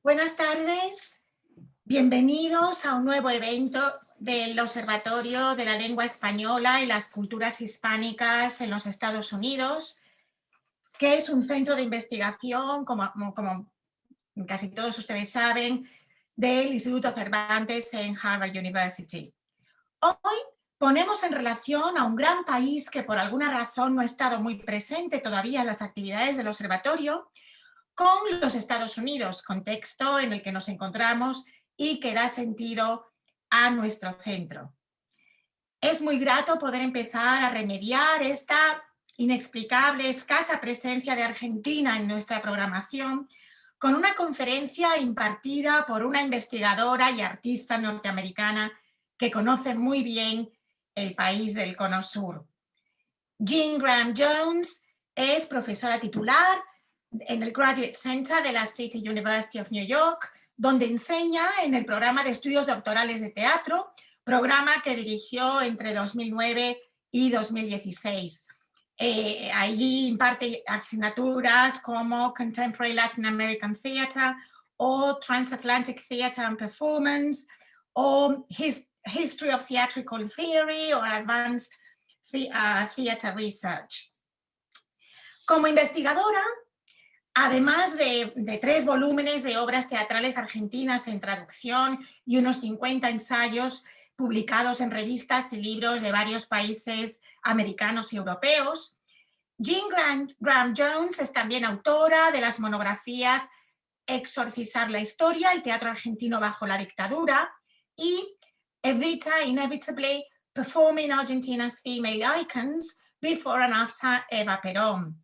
Buenas tardes, bienvenidos a un nuevo evento del Observatorio de la Lengua Española y las Culturas Hispánicas en los Estados Unidos, que es un centro de investigación, como casi todos ustedes saben, del Instituto Cervantes en Harvard University. Hoy ponemos en relación a un gran país que por alguna razón no ha estado muy presente todavía en las actividades del observatorio, con los Estados Unidos, contexto en el que nos encontramos y que da sentido a nuestro centro. Es muy grato poder empezar a remediar esta inexplicable, escasa presencia de Argentina en nuestra programación con una conferencia impartida por una investigadora y artista norteamericana que conoce muy bien el país del Cono Sur. Jean Graham Jones es profesora titular en el Graduate Center de la City University of New York, donde enseña en el programa de estudios doctorales de teatro, programa que dirigió entre 2009 y 2016. Allí imparte asignaturas como Contemporary Latin American Theater o Transatlantic Theater and Performance o History of Theatrical Theory o Advanced Theater Research. Como investigadora, además de 3 volúmenes de obras teatrales argentinas en traducción y unos 50 ensayos publicados en revistas y libros de varios países americanos y europeos, Jean Graham Jones es también autora de las monografías Exorcizar la historia, el teatro argentino bajo la dictadura, y Evita Inevitably, Performing Argentina's Female Icons, Before and After Eva Perón.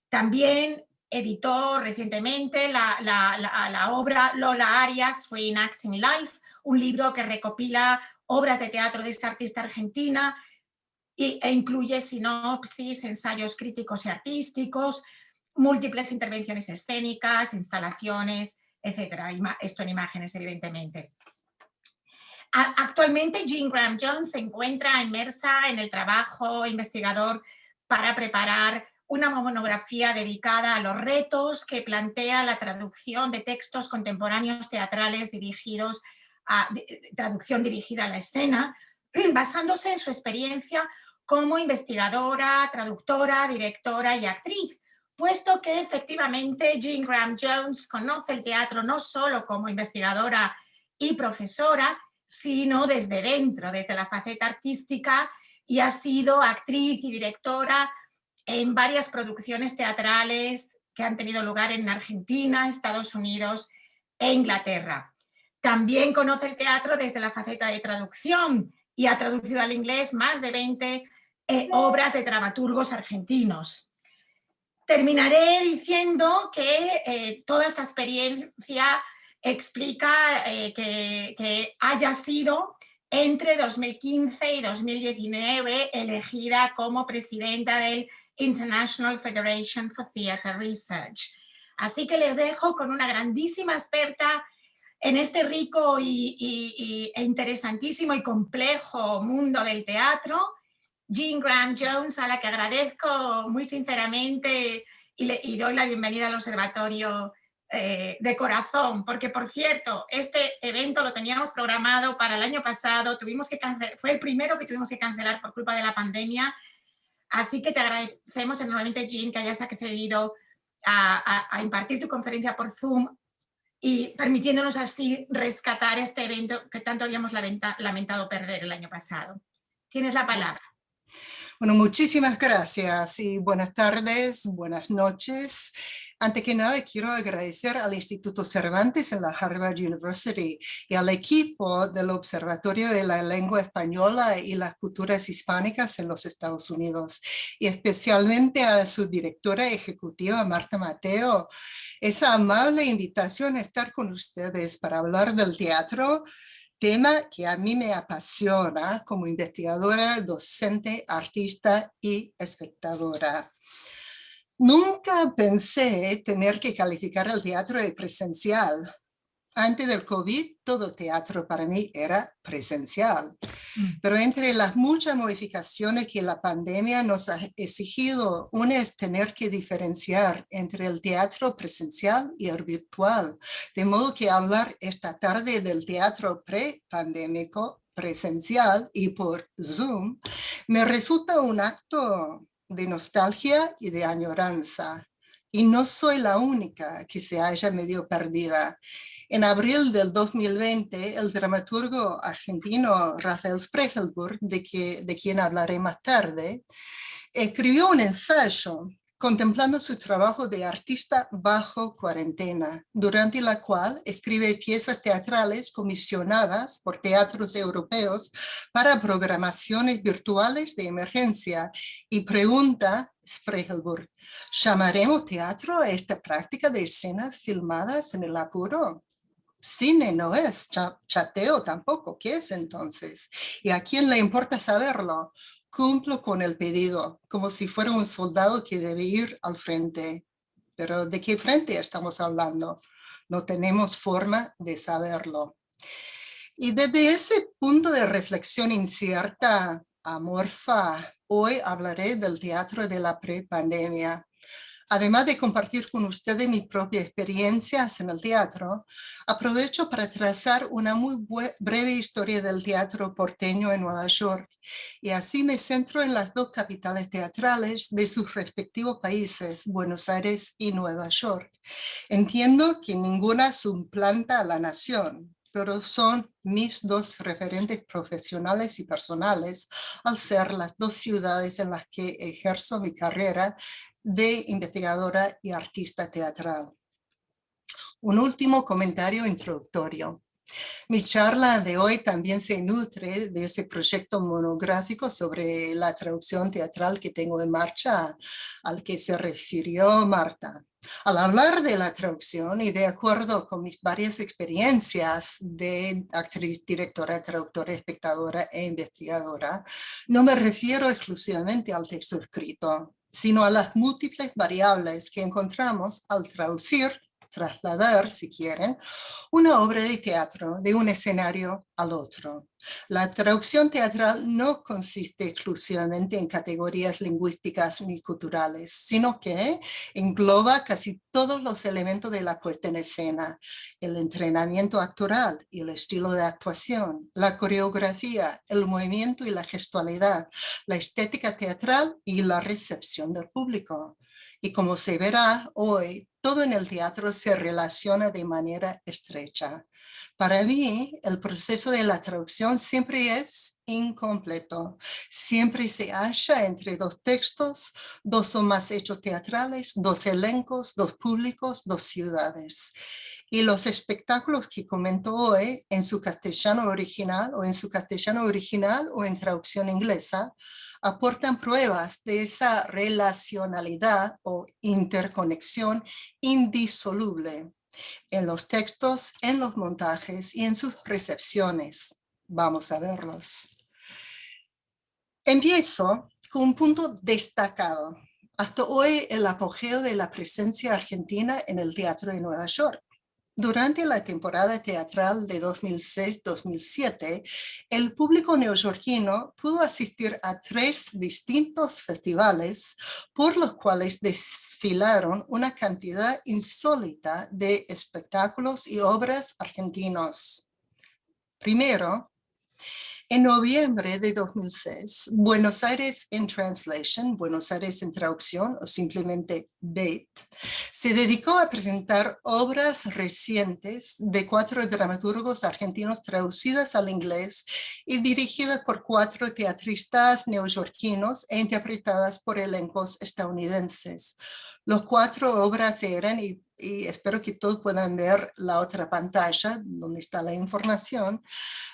También editó recientemente la obra Lola Arias, Reenacting Life, un libro que recopila obras de teatro de esta artista argentina e incluye sinopsis, ensayos críticos y artísticos, múltiples intervenciones escénicas, instalaciones, etc. Esto en imágenes, evidentemente. Actualmente, Jean Graham Jones se encuentra inmersa en el trabajo investigador para preparar una monografía dedicada a los retos que plantea la traducción de textos contemporáneos teatrales traducción dirigida a la escena, basándose en su experiencia como investigadora, traductora, directora y actriz, puesto que efectivamente Jean Graham Jones conoce el teatro no solo como investigadora y profesora, sino desde dentro, desde la faceta artística, y ha sido actriz y directora en varias producciones teatrales que han tenido lugar en Argentina, Estados Unidos e Inglaterra. También conoce el teatro desde la faceta de traducción y ha traducido al inglés más de 20 obras de dramaturgos argentinos. Terminaré diciendo que toda esta experiencia explica que haya sido entre 2015 y 2019 elegida como presidenta del International Federation for Theatre Research. Así que les dejo con una grandísima experta en este rico e interesantísimo y complejo mundo del teatro, Jean Graham Jones, a la que agradezco muy sinceramente y doy la bienvenida al observatorio de corazón, porque por cierto, este evento lo teníamos programado para el año pasado, fue el primero que tuvimos que cancelar por culpa de la pandemia, así que te agradecemos enormemente, Jean, que hayas accedido a impartir tu conferencia por Zoom y permitiéndonos así rescatar este evento que tanto habíamos lamentado perder el año pasado. Tienes la palabra. Bueno, muchísimas gracias y buenas tardes, buenas noches. Antes que nada, quiero agradecer al Instituto Cervantes en la Harvard University y al equipo del Observatorio de la Lengua Española y las Culturas Hispánicas en los Estados Unidos, y especialmente a su directora ejecutiva, Marta Mateo. Esa amable invitación a estar con ustedes para hablar del teatro, tema que a mí me apasiona como investigadora, docente, artista y espectadora. Nunca pensé tener que calificar el teatro de presencial, Antes del COVID, todo teatro para mí era presencial. Pero entre las muchas modificaciones que la pandemia nos ha exigido, una es tener que diferenciar entre el teatro presencial y el virtual. De modo que hablar esta tarde del teatro pre-pandémico presencial y por Zoom me resulta un acto de nostalgia y de añoranza. Y no soy la única que se haya medio perdida. En abril del 2020, el dramaturgo argentino Rafael Sprechelburg, de quien hablaré más tarde, escribió un ensayo contemplando su trabajo de artista bajo cuarentena, durante la cual escribe piezas teatrales comisionadas por teatros europeos para programaciones virtuales de emergencia y pregunta Sprechelburg, ¿llamaremos teatro a esta práctica de escenas filmadas en el apuro? Cine no es, chateo tampoco. ¿Qué es entonces? ¿Y a quién le importa saberlo? Cumplo con el pedido, como si fuera un soldado que debe ir al frente. Pero ¿de qué frente estamos hablando? No tenemos forma de saberlo. Y desde ese punto de reflexión incierta, amorfa, hoy hablaré del teatro de la prepandemia. Además de compartir con ustedes mis propias experiencias en el teatro, aprovecho para trazar una muy breve historia del teatro porteño en Nueva York. Y así me centro en las dos capitales teatrales de sus respectivos países, Buenos Aires y Nueva York. Entiendo que ninguna suplanta a la nación, pero son mis dos referentes profesionales y personales, al ser las dos ciudades en las que ejerzo mi carrera de investigadora y artista teatral. Un último comentario introductorio. Mi charla de hoy también se nutre de ese proyecto monográfico sobre la traducción teatral que tengo en marcha, al que se refirió Marta. Al hablar de la traducción y de acuerdo con mis varias experiencias de actriz, directora, traductora, espectadora e investigadora, no me refiero exclusivamente al texto escrito, sino a las múltiples variables que encontramos al traducir, trasladar, si quieren, una obra de teatro de un escenario al otro. La traducción teatral no consiste exclusivamente en categorías lingüísticas ni culturales, sino que engloba casi todos los elementos de la puesta en escena: el entrenamiento actoral y el estilo de actuación, la coreografía, el movimiento y la gestualidad, la estética teatral y la recepción del público. Y como se verá hoy, todo en el teatro se relaciona de manera estrecha. Para mí, el proceso de la traducción siempre es incompleto. Siempre se halla entre dos textos, dos o más hechos teatrales, dos elencos, dos públicos, dos ciudades. Y los espectáculos que comento hoy en su castellano original o en traducción inglesa aportan pruebas de esa relacionalidad o interconexión indisoluble en los textos, en los montajes y en sus recepciones. Vamos a verlos. Empiezo con un punto destacado. Hasta hoy el apogeo de la presencia argentina en el teatro de Nueva York. Durante la temporada teatral de 2006-2007, el público neoyorquino pudo asistir a 3 distintos festivales por los cuales desfilaron una cantidad insólita de espectáculos y obras argentinos. Primero, en noviembre de 2006, Buenos Aires in Translation, Buenos Aires en traducción o simplemente BATE, se dedicó a presentar obras recientes de 4 dramaturgos argentinos traducidas al inglés y dirigidas por 4 teatristas neoyorquinos e interpretadas por elencos estadounidenses. Las 4 obras eran, y espero que todos puedan ver la otra pantalla donde está la información.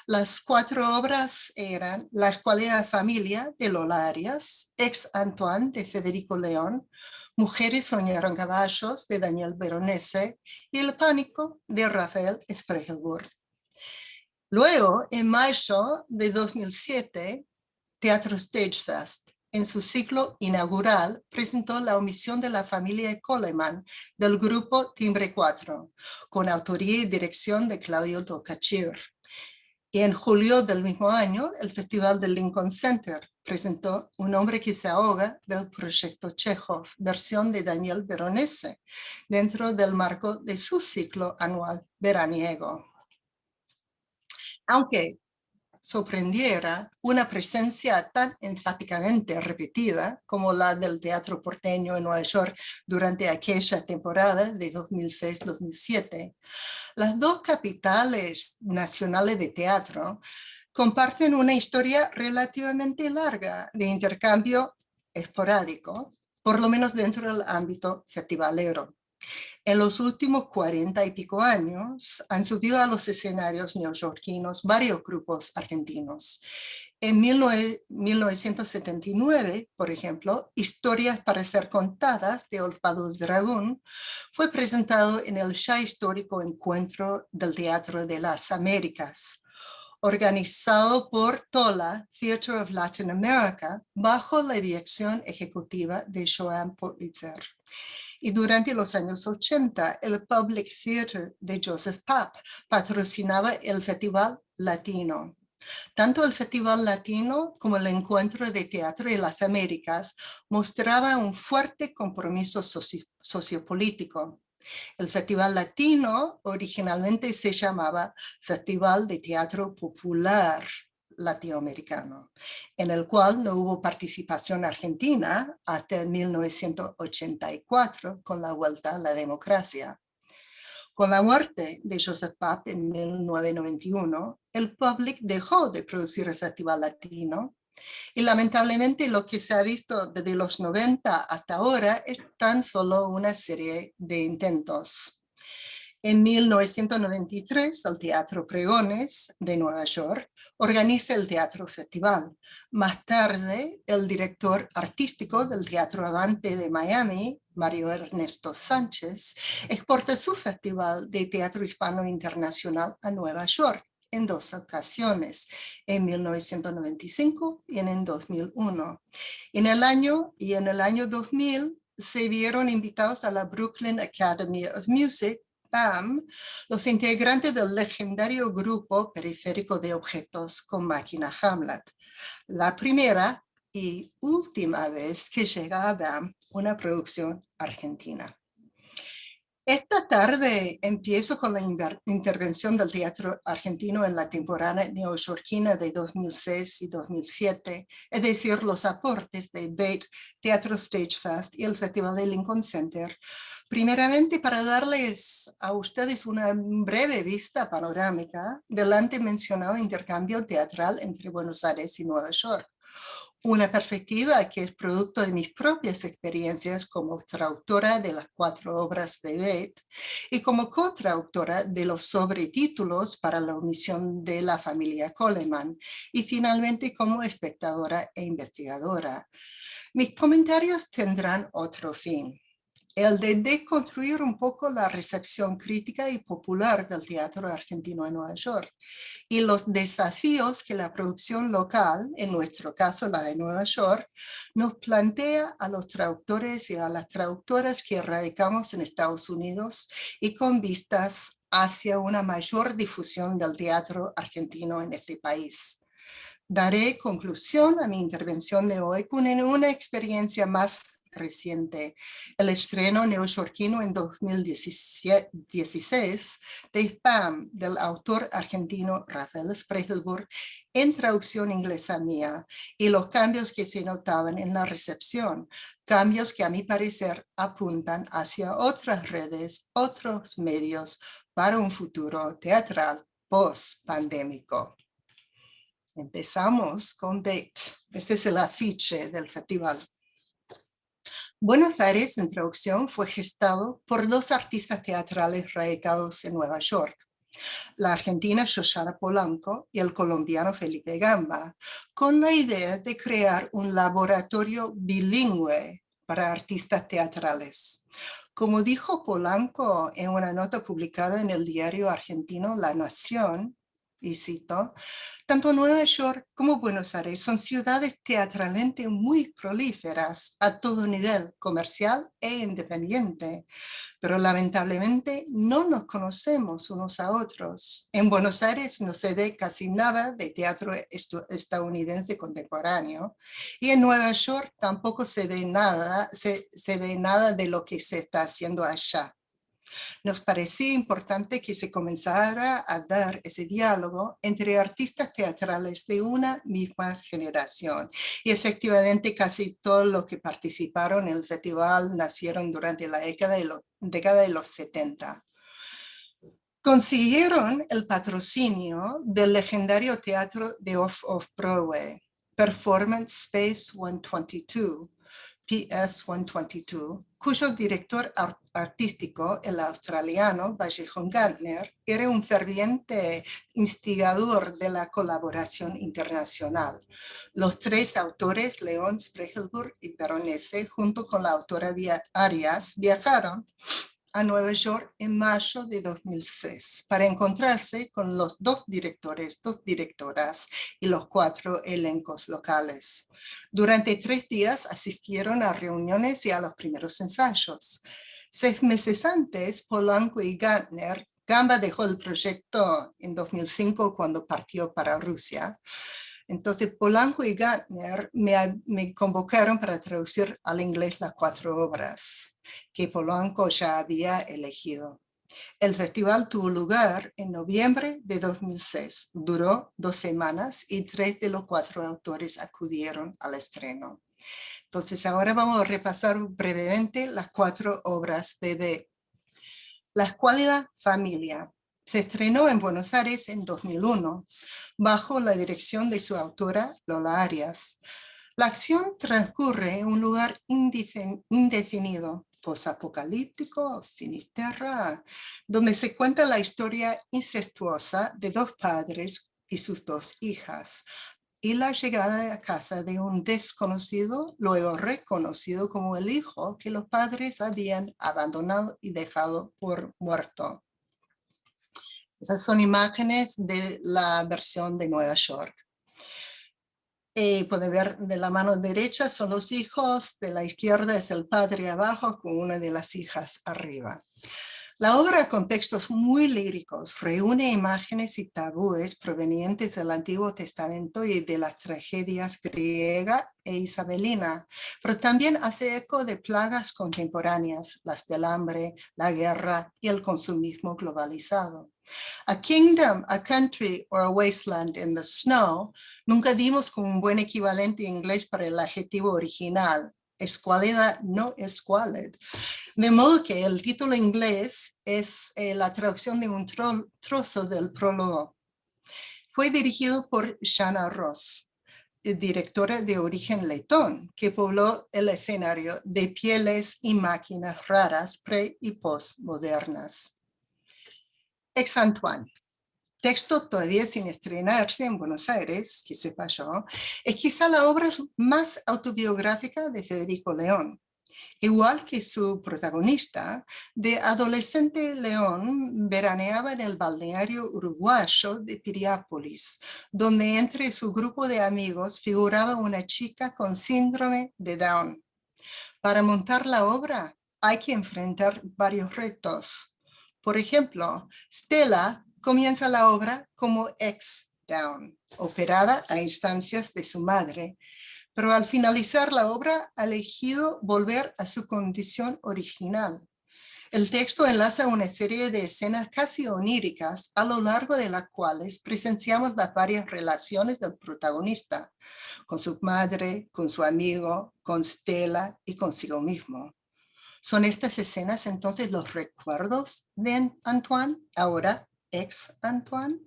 Las 4 obras eran La escuela de familia de Lola Arias, Ex Antoine de Federico León, Mujeres soñaron caballos de Daniel Veronese y El pánico de Rafael Sprechelburg. Luego, en mayo de 2007, Teatro Stage Fest en su ciclo inaugural, presentó La omisión de la familia Coleman del grupo Timbre 4, con autoría y dirección de Claudio Tocachir. Y en julio del mismo año, el Festival del Lincoln Center presentó Un hombre que se ahoga del proyecto Chekhov, versión de Daniel Veronese, dentro del marco de su ciclo anual veraniego. Aunque sorprendiera una presencia tan enfáticamente repetida como la del teatro porteño en Nueva York durante aquella temporada de 2006-2007, las dos capitales nacionales de teatro comparten una historia relativamente larga de intercambio esporádico, por lo menos dentro del ámbito festivalero. En los últimos 40 y pico años han subido a los escenarios neoyorquinos varios grupos argentinos. En 1979, por ejemplo, Historias para ser contadas de Olpado Dragón fue presentado en el ya histórico Encuentro del Teatro de las Américas, organizado por TOLA, Theatre of Latin America, bajo la dirección ejecutiva de Joan Pollitzer. Y durante los años 80, el Public Theatre de Joseph Papp patrocinaba el Festival Latino. Tanto el Festival Latino como el Encuentro de Teatro de las Américas mostraba un fuerte compromiso sociopolítico. El Festival Latino originalmente se llamaba Festival de Teatro Popular Latinoamericano, en el cual no hubo participación argentina hasta 1984 con la vuelta a la democracia. Con la muerte de Joseph Papp en 1991, el Public dejó de producir el Festival Latino y lamentablemente lo que se ha visto desde los 90 hasta ahora es tan solo una serie de intentos. En 1993, el Teatro Pregones de Nueva York organiza el Teatro Festival. Más tarde, el director artístico del Teatro Avante de Miami, Mario Ernesto Sánchez, exporta su Festival de Teatro Hispano Internacional a Nueva York en dos ocasiones, en 1995 y en 2001. En el año 2000 se vieron invitados a la Brooklyn Academy of Music, BAM, los integrantes del legendario grupo Periférico de Objetos con Máquina Hamlet. La primera y última vez que llega a BAM una producción argentina. Esta tarde empiezo con la intervención del teatro argentino en la temporada neoyorquina de 2006 y 2007, es decir, los aportes de BATE, Teatro Stage Fest y el Festival de Lincoln Center, primeramente para darles a ustedes una breve vista panorámica del antes mencionado intercambio teatral entre Buenos Aires y Nueva York. Una perspectiva que es producto de mis propias experiencias como traductora de las 4 obras de Bate y como cotraductora de los sobretítulos para la omisión de la familia Coleman y finalmente como espectadora e investigadora. Mis comentarios tendrán otro fin, el de deconstruir un poco la recepción crítica y popular del teatro argentino en Nueva York y los desafíos que la producción local, en nuestro caso la de Nueva York, nos plantea a los traductores y a las traductoras que radicamos en Estados Unidos y con vistas hacia una mayor difusión del teatro argentino en este país. Daré conclusión a mi intervención de hoy con una experiencia más reciente, el estreno neoyorquino en 2016 de Spam del autor argentino Rafael Sprechelburg en traducción inglesa mía y los cambios que se notaban en la recepción, cambios que a mi parecer apuntan hacia otras redes, otros medios para un futuro teatral post-pandémico. Empezamos con Bate. Ese es el afiche del festival. Buenos Aires, en traducción, fue gestado por 2 artistas teatrales radicados en Nueva York, la argentina Shoshana Polanco y el colombiano Felipe Gamba, con la idea de crear un laboratorio bilingüe para artistas teatrales. Como dijo Polanco en una nota publicada en el diario argentino La Nación, y cito, tanto Nueva York como Buenos Aires son ciudades teatralmente muy prolíferas a todo nivel, comercial e independiente, pero lamentablemente no nos conocemos unos a otros. En Buenos Aires no se ve casi nada de teatro estadounidense contemporáneo y en Nueva York tampoco se ve nada de lo que se está haciendo allá. Nos parecía importante que se comenzara a dar ese diálogo entre artistas teatrales de una misma generación. Y efectivamente casi todos los que participaron en el festival nacieron durante la década de los 70. Consiguieron el patrocinio del legendario teatro de Off-Broadway, Performance Space 122, PS 122, cuyo director artístico, el australiano Valjean Gardner, era un ferviente instigador de la colaboración internacional. Los tres autores, León, Sprechelburg y Veronese, junto con la autora Arias, viajaron a Nueva York en mayo de 2006 para encontrarse con los dos directores, dos directoras y los 4 elencos locales. Durante 3 días asistieron a reuniones y a los primeros ensayos. 6 meses antes, Polanco y Gardner, Gamba dejó el proyecto en 2005 cuando partió para Rusia. Entonces Polanco y Gardner me convocaron para traducir al inglés las 4 obras que Polanco ya había elegido. El festival tuvo lugar en noviembre de 2006. Duró 2 semanas y 3 de los 4 autores acudieron al estreno. Entonces ahora vamos a repasar brevemente las 4 obras de B. La Escuálida Familia. Se estrenó en Buenos Aires en 2001, bajo la dirección de su autora Lola Arias. La acción transcurre en un lugar indefinido, posapocalíptico, Finisterra, donde se cuenta la historia incestuosa de 2 padres y sus 2 hijas, y la llegada a casa de un desconocido, luego reconocido como el hijo que los padres habían abandonado y dejado por muerto. Esas son imágenes de la versión de Nueva York. Pueden ver de la mano derecha son los hijos, de la izquierda es el padre abajo con una de las hijas arriba. La obra, con textos muy líricos, reúne imágenes y tabúes provenientes del Antiguo Testamento y de las tragedias griega e isabelina, pero también hace eco de plagas contemporáneas, las del hambre, la guerra y el consumismo globalizado. A kingdom, a country or a wasteland in the snow, nunca dimos como un buen equivalente inglés para el adjetivo original. Escuálida no escuálid. De modo que el título inglés es la traducción de un trozo del prólogo. Fue dirigido por Shanna Ross, directora de origen letón, que pobló el escenario de pieles y máquinas raras pre- y postmodernas. Ex-Antoine. Texto todavía sin estrenarse en Buenos Aires, que sepa yo, es quizá la obra más autobiográfica de Federico León. Igual que su protagonista, de adolescente León veraneaba en el balneario uruguayo de Piriápolis, donde entre su grupo de amigos figuraba una chica con síndrome de Down. Para montar la obra hay que enfrentar varios retos. Por ejemplo, Stella comienza la obra como ex-Down, operada a instancias de su madre, pero al finalizar la obra ha elegido volver a su condición original. El texto enlaza una serie de escenas casi oníricas a lo largo de las cuales presenciamos las varias relaciones del protagonista, con su madre, con su amigo, con Stella y consigo mismo. ¿Son estas escenas entonces los recuerdos de Antoine, ahora ex-Antoine?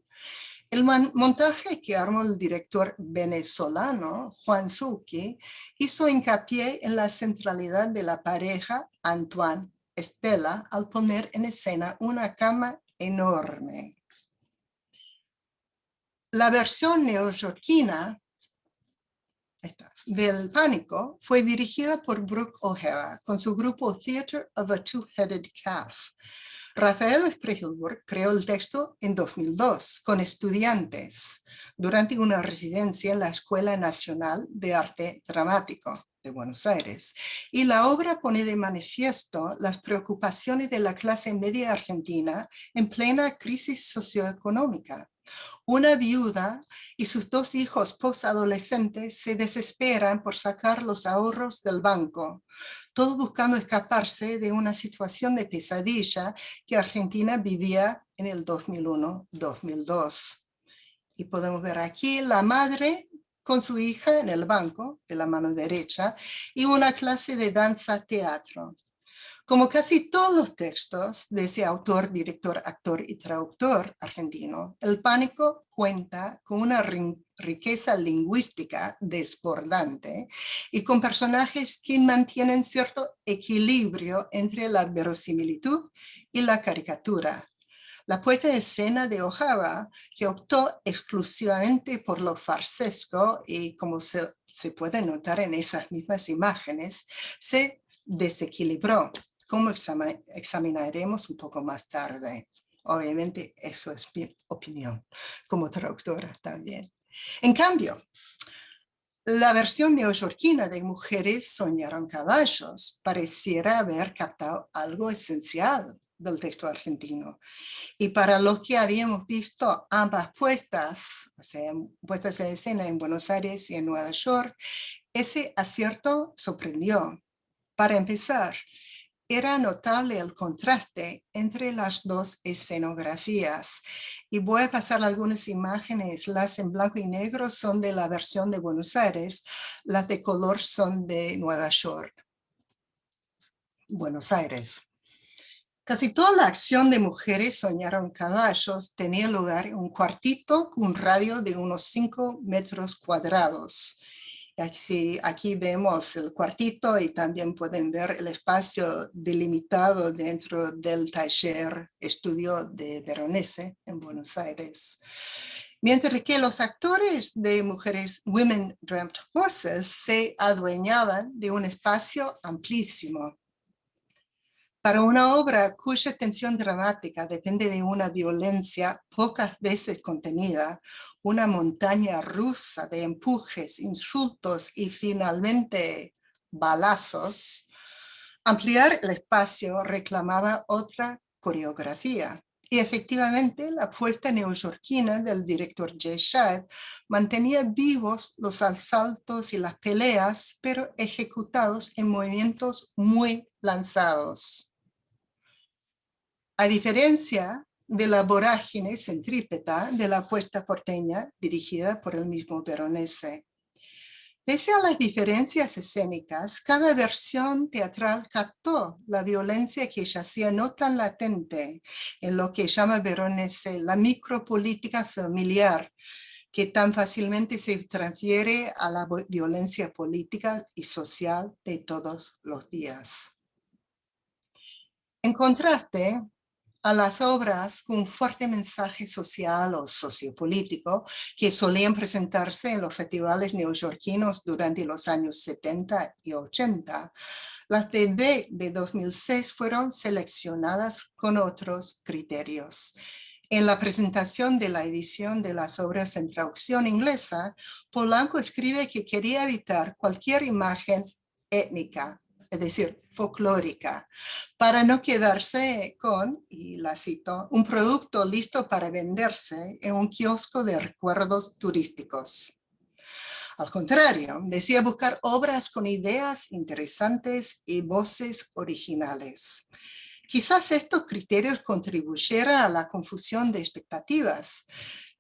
El montaje que armó el director venezolano Juan Zucchi hizo hincapié en la centralidad de la pareja Antoine-Stella al poner en escena una cama enorme. La versión neoyorquina del Pánico fue dirigida por Brooke O'Hara con su grupo Theatre of a Two-Headed Calf. Rafael Spiegelberg creó el texto en 2002 con estudiantes durante una residencia en la Escuela Nacional de Arte Dramático de Buenos Aires. Y la obra pone de manifiesto las preocupaciones de la clase media argentina en plena crisis socioeconómica. Una viuda y sus 2 hijos posadolescentes se desesperan por sacar los ahorros del banco, todo buscando escaparse de una situación de pesadilla que Argentina vivía en el 2001-2002. Y podemos ver aquí la madre con su hija en el banco de la mano derecha y una clase de danza-teatro. Como casi todos los textos de ese autor, director, actor y traductor argentino, El Pánico cuenta con una riqueza lingüística desbordante y con personajes que mantienen cierto equilibrio entre la verosimilitud y la caricatura. La puesta en escena de O'Hara, que optó exclusivamente por lo farsesco y como se puede notar en esas mismas imágenes, se desequilibró, como examinaremos un poco más tarde. Obviamente eso es mi opinión como traductora también. En cambio, la versión neoyorquina de Mujeres soñaron caballos pareciera haber captado algo esencial del texto argentino. Y para los que habíamos visto ambas puestas, o sea, puestas en escena en Buenos Aires y en Nueva York, ese acierto sorprendió. Para empezar, era notable el contraste entre las 2 escenografías. Y voy a pasar algunas imágenes. Las en blanco y negro son de la versión de Buenos Aires, las de color son de Nueva York. Buenos Aires. Casi toda la acción de Mujeres soñaron caballos tenía lugar en un cuartito con un radio de unos 5 metros cuadrados. Aquí vemos el cuartito y también pueden ver el espacio delimitado dentro del taller estudio de Veronese en Buenos Aires. Mientras que los actores de Mujeres, Women Dreamt Horses, se adueñaban de un espacio amplísimo. Para una obra cuya tensión dramática depende de una violencia pocas veces contenida, una montaña rusa de empujes, insultos y finalmente balazos, ampliar el espacio reclamaba otra coreografía. Y efectivamente, la puesta neoyorquina del director Jay Scheib mantenía vivos los asaltos y las peleas, pero ejecutados en movimientos muy lanzados. A diferencia de la vorágine centrípeta de la puesta porteña dirigida por el mismo Veronese. Pese a las diferencias escénicas, cada versión teatral captó la violencia que yacía no tan latente en lo que llama Veronese la micropolítica familiar, que tan fácilmente se transfiere a la violencia política y social de todos los días. En contraste, a las obras con un fuerte mensaje social o sociopolítico que solían presentarse en los festivales neoyorquinos durante los años 70 y 80, las de B de 2006 fueron seleccionadas con otros criterios. En la presentación de la edición de las obras en traducción inglesa, Polanco escribe que quería evitar cualquier imagen étnica, es decir, folclórica, para no quedarse con, y la cito, un producto listo para venderse en un kiosco de recuerdos turísticos. Al contrario, decía buscar obras con ideas interesantes y voces originales. Quizás estos criterios contribuyeran a la confusión de expectativas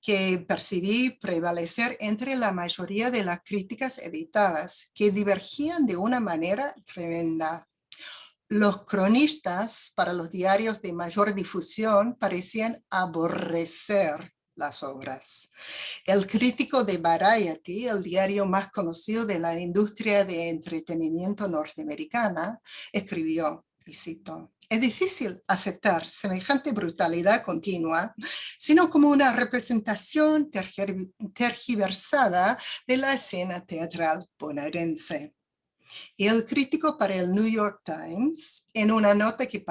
que percibí prevalecer entre la mayoría de las críticas editadas, que divergían de una manera tremenda. Los cronistas para los diarios de mayor difusión parecían aborrecer las obras. El crítico de Variety, el diario más conocido de la industria de entretenimiento norteamericana, escribió, y cito, es difícil aceptar semejante brutalidad continua, sino como una representación tergiversada de la escena teatral bonaerense. Y el crítico para el New York Times, en una nota que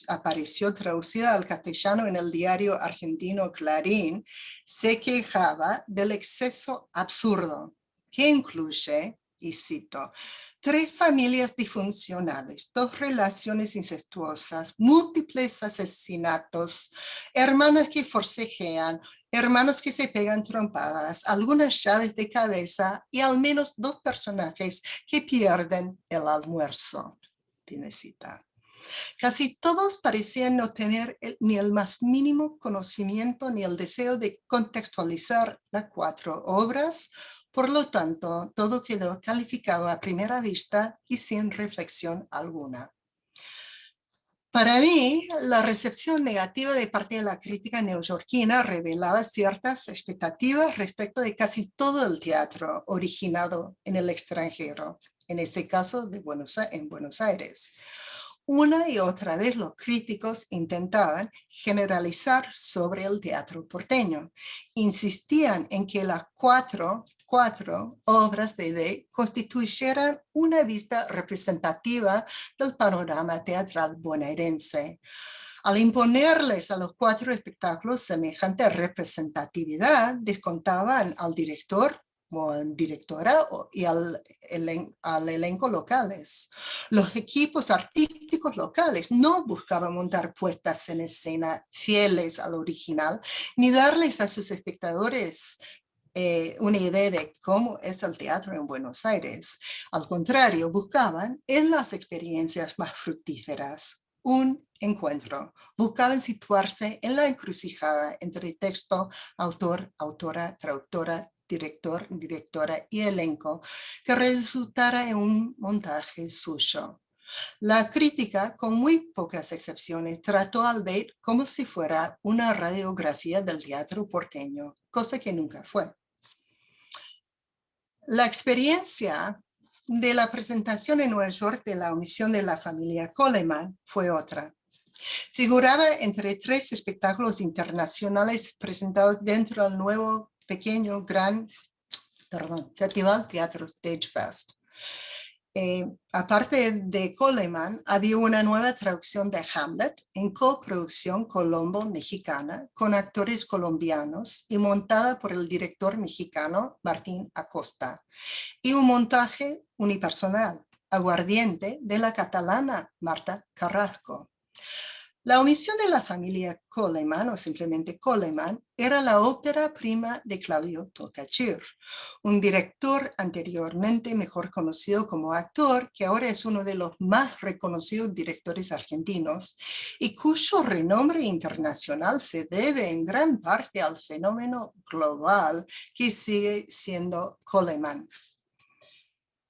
apareció traducida al castellano en el diario argentino Clarín, se quejaba del exceso absurdo, que incluye, y cito, 3 familias disfuncionales, 2 relaciones incestuosas, múltiples asesinatos, hermanas que forcejean, hermanos que se pegan trompadas, algunas llaves de cabeza y al menos 2 personajes que pierden el almuerzo. Fin cita. Casi todos parecían no tener ni el más mínimo conocimiento ni el deseo de contextualizar las 4 obras. Por lo tanto, todo quedó calificado a primera vista y sin reflexión alguna. Para mí, la recepción negativa de parte de la crítica neoyorquina revelaba ciertas expectativas respecto de casi todo el teatro originado en el extranjero, en ese caso en Buenos Aires. Una y otra vez los críticos intentaban generalizar sobre el teatro porteño. Insistían en que las cuatro obras de Day constituyeran una vista representativa del panorama teatral bonaerense. Al imponerles a los 4 espectáculos semejante representatividad, descontaban al director o directora y al elenco locales. Los equipos artísticos locales no buscaban montar puestas en escena fieles al original, ni darles a sus espectadores una idea de cómo es el teatro en Buenos Aires. Al contrario, buscaban en las experiencias más fructíferas un encuentro. Buscaban situarse en la encrucijada entre texto, autor, autora, traductora, director, directora y elenco, que resultara en un montaje suyo. La crítica, con muy pocas excepciones, trató al Day como si fuera una radiografía del teatro porteño, cosa que nunca fue. La experiencia de la presentación en Nueva York de La omisión de la familia Coleman fue otra. Figuraba entre 3 espectáculos internacionales presentados dentro del nuevo, pequeño, Festival Teatro Stagefest. Aparte de Coleman, había una nueva traducción de Hamlet en coproducción colombo-mexicana con actores colombianos y montada por el director mexicano Martín Acosta, y un montaje unipersonal, Aguardiente, de la catalana Marta Carrasco. La omisión de la familia Coleman, o simplemente Coleman, era la ópera prima de Claudio Tolcachir, un director anteriormente mejor conocido como actor, que ahora es uno de los más reconocidos directores argentinos y cuyo renombre internacional se debe en gran parte al fenómeno global que sigue siendo Coleman.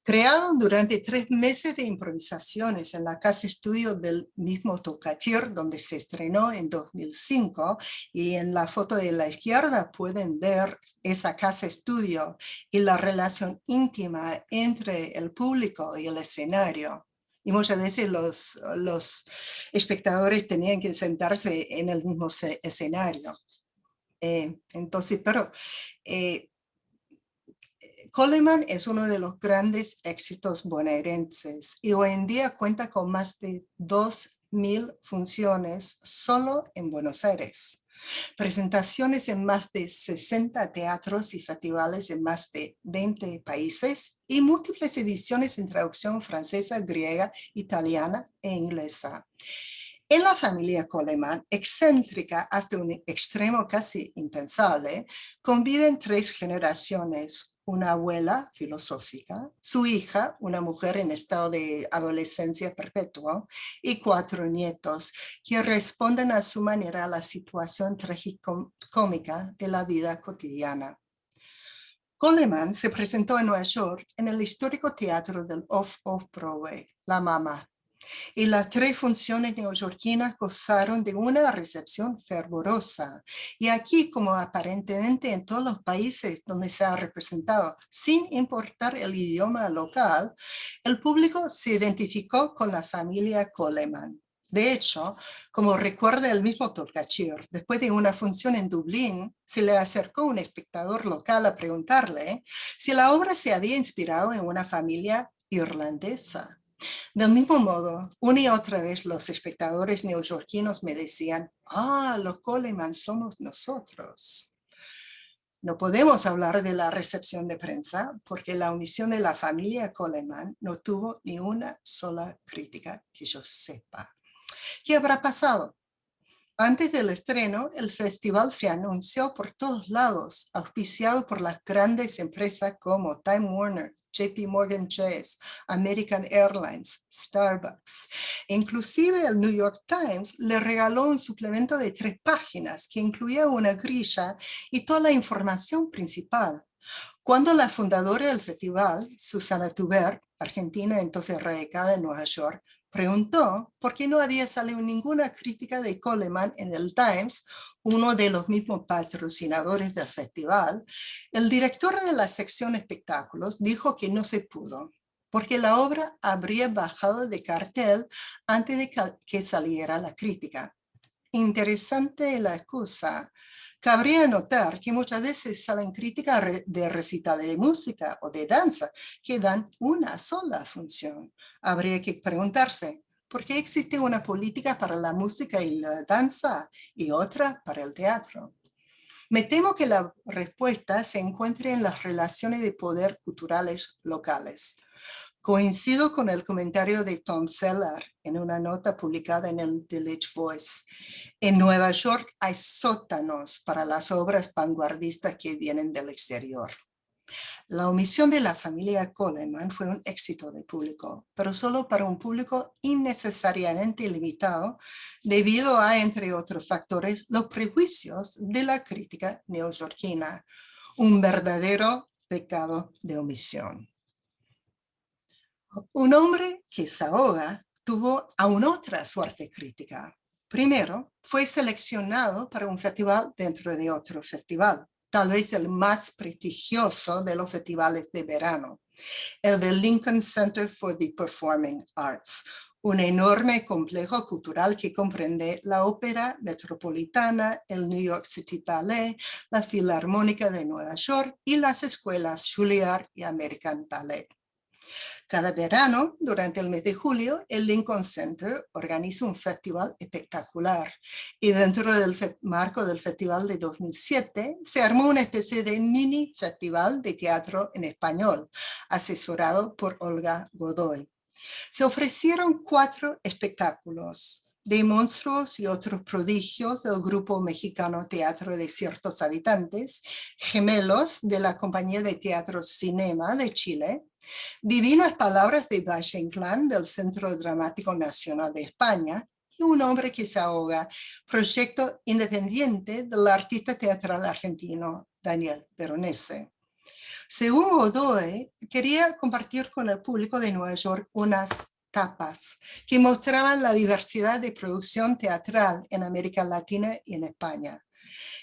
Creado durante 3 meses de improvisaciones en la casa estudio del mismo Tolcachir, donde se estrenó en 2005, y en la foto de la izquierda pueden ver esa casa estudio y la relación íntima entre el público y el escenario. Y muchas veces los espectadores tenían que sentarse en el mismo escenario. Coleman es uno de los grandes éxitos bonaerenses y hoy en día cuenta con más de 2.000 funciones solo en Buenos Aires. Presentaciones en más de 60 teatros y festivales en más de 20 países y múltiples ediciones en traducción francesa, griega, italiana e inglesa. En la familia Coleman, excéntrica hasta un extremo casi impensable, conviven 3 generaciones. Una abuela filosófica, su hija, una mujer en estado de adolescencia perpetua, y 4 nietos que responden a su manera a la situación tragicómica de la vida cotidiana. Coleman se presentó en Nueva York en el histórico teatro del Off-Broadway, La Mama, Y las tres funciones neoyorquinas gozaron de una recepción fervorosa. Y aquí, como aparentemente en todos los países donde se ha representado, sin importar el idioma local, el público se identificó con la familia Coleman. De hecho, como recuerda el mismo Tolkachir, después de una función en Dublín, se le acercó un espectador local a preguntarle si la obra se había inspirado en una familia irlandesa. Del mismo modo, una y otra vez los espectadores neoyorquinos me decían, los Coleman somos nosotros. No podemos hablar de la recepción de prensa porque la omisión de la familia Coleman no tuvo ni una sola crítica que yo sepa. ¿Qué habrá pasado? Antes del estreno, el festival se anunció por todos lados, auspiciado por las grandes empresas como Time Warner, JP Morgan Chase, American Airlines, Starbucks. Inclusive el New York Times le regaló un suplemento de 3 páginas que incluía una grilla y toda la información principal. Cuando la fundadora del festival, Susana Tuber, argentina entonces radicada en Nueva York, preguntó por qué no había salido ninguna crítica de Coleman en el Times, uno de los mismos patrocinadores del festival, el director de la sección espectáculos dijo que no se pudo, porque la obra habría bajado de cartel antes de que saliera la crítica. Interesante la excusa. Cabría notar que muchas veces salen críticas de recitales de música o de danza que dan una sola función. Habría que preguntarse, ¿por qué existe una política para la música y la danza y otra para el teatro? Me temo que la respuesta se encuentre en las relaciones de poder culturales locales. Coincido con el comentario de Tom Sellar en una nota publicada en el Village Voice. En Nueva York hay sótanos para las obras vanguardistas que vienen del exterior. La omisión de la familia Coleman fue un éxito de público, pero solo para un público innecesariamente limitado debido a, entre otros factores, los prejuicios de la crítica neoyorquina. Un verdadero pecado de omisión. Un hombre que se ahoga tuvo aún otra suerte crítica. Primero, fue seleccionado para un festival dentro de otro festival, tal vez el más prestigioso de los festivales de verano, el del Lincoln Center for the Performing Arts, un enorme complejo cultural que comprende la Ópera Metropolitana, el New York City Ballet, la Filarmónica de Nueva York y las escuelas Juilliard y American Ballet. Cada verano, durante el mes de julio, el Lincoln Center organiza un festival espectacular y dentro del marco del festival de 2007 se armó una especie de mini festival de teatro en español, asesorado por Olga Godoy. Se ofrecieron 4 espectáculos de monstruos y otros prodigios del grupo mexicano Teatro de Ciertos Habitantes, Gemelos de la Compañía de Teatro Cinema de Chile, Divinas Palabras de Valle Inclán del Centro Dramático Nacional de España y Un hombre que se ahoga, proyecto independiente del artista teatral argentino Daniel Veronese. Según Godoy, quería compartir con el público de Nueva York unas tapas que mostraban la diversidad de producción teatral en América Latina y en España.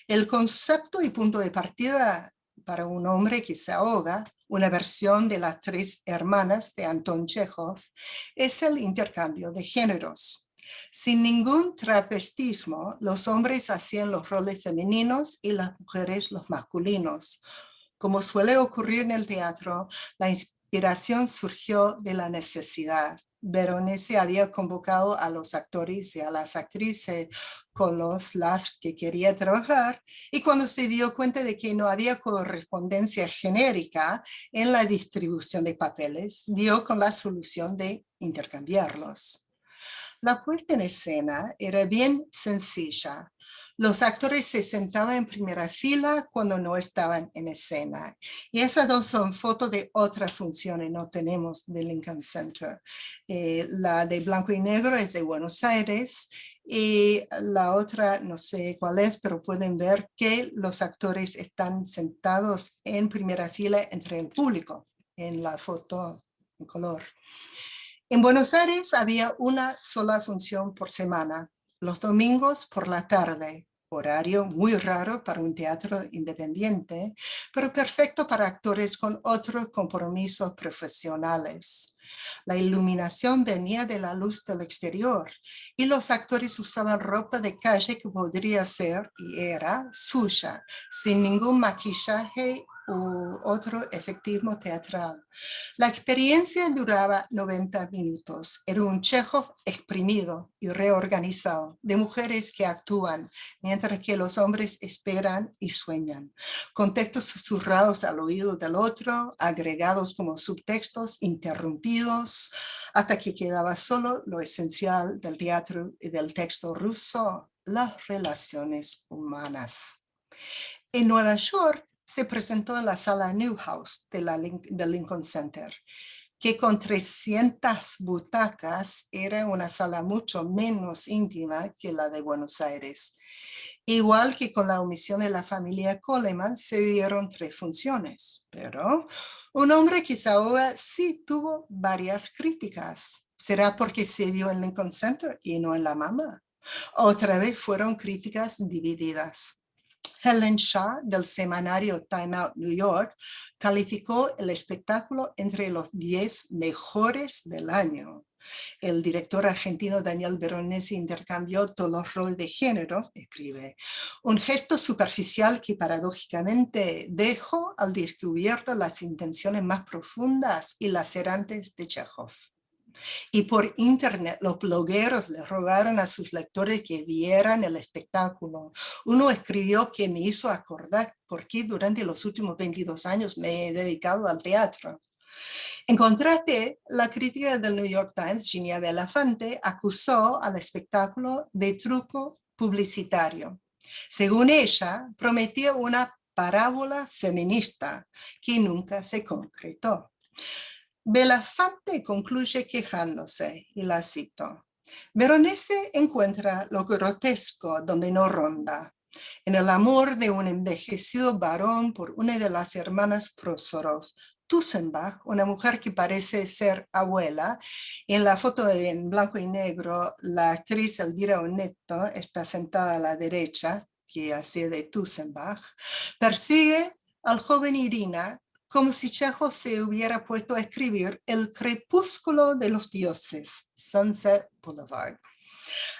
El concepto y punto de partida para Un hombre que se ahoga, una versión de Las 3 hermanas de Anton Chekhov, es el intercambio de géneros. Sin ningún travestismo, los hombres hacían los roles femeninos y las mujeres los masculinos. Como suele ocurrir en el teatro, la inspiración surgió de la necesidad. Veronese había convocado a los actores y a las actrices con las que quería trabajar y cuando se dio cuenta de que no había correspondencia genérica en la distribución de papeles, dio con la solución de intercambiarlos. La puesta en escena era bien sencilla. Los actores se sentaban en primera fila cuando no estaban en escena. Y esas dos son fotos de otras funciones, no tenemos de Lincoln Center. La de blanco y negro es de Buenos Aires y la otra no sé cuál es, pero pueden ver que los actores están sentados en primera fila entre el público en la foto en color. En Buenos Aires había una sola función por semana, los domingos por la tarde, horario muy raro para un teatro independiente, pero perfecto para actores con otros compromisos profesionales. La iluminación venía de la luz del exterior y los actores usaban ropa de calle que podría ser y era suya, sin ningún maquillaje u otro efectismo teatral. La experiencia duraba 90 minutos. Era un Chekhov exprimido y reorganizado, de mujeres que actúan, mientras que los hombres esperan y sueñan. Con textos susurrados al oído del otro, agregados como subtextos, interrumpidos, hasta que quedaba solo lo esencial del teatro y del texto ruso, las relaciones humanas. En Nueva York se presentó en la sala Newhouse del Lincoln Center, que con 300 butacas era una sala mucho menos íntima que la de Buenos Aires. Igual que con la omisión de la familia Coleman, se dieron 3 funciones, pero un hombre que se ahoga sí tuvo varias críticas. ¿Será porque se dio en Lincoln Center y no en la Mama? Otra vez fueron críticas divididas. Helen Shaw, del semanario Time Out New York, calificó el espectáculo entre los 10 mejores del año. El director argentino Daniel Veronesi intercambió todos los roles de género, escribe, un gesto superficial que paradójicamente dejó al descubierto las intenciones más profundas y lacerantes de Chekhov. Y por internet los blogueros le rogaron a sus lectores que vieran el espectáculo. Uno escribió que me hizo acordar por qué durante los últimos 22 años me he dedicado al teatro. En contraste, la crítica del New York Times, Ginia Belafante, acusó al espectáculo de truco publicitario. Según ella, prometía una parábola feminista que nunca se concretó. Belafante concluye quejándose, y la cito. Veronese encuentra lo grotesco donde no ronda, en el amor de un envejecido varón por una de las hermanas Prósorov, Tussenbach, una mujer que parece ser abuela. En la foto en blanco y negro, la actriz Elvira Oneto está sentada a la derecha, que hace de Tussenbach, persigue al joven Irina como si Chekhov se hubiera puesto a escribir El crepúsculo de los dioses, Sunset Boulevard.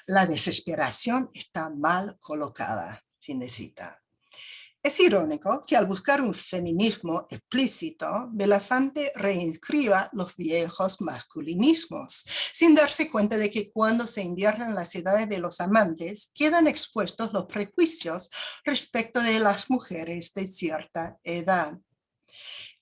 La desesperación está mal colocada, fin de cita. Es irónico que al buscar un feminismo explícito, Belafante reinscriba los viejos masculinismos, sin darse cuenta de que cuando se invierten las edades de los amantes, quedan expuestos los prejuicios respecto de las mujeres de cierta edad.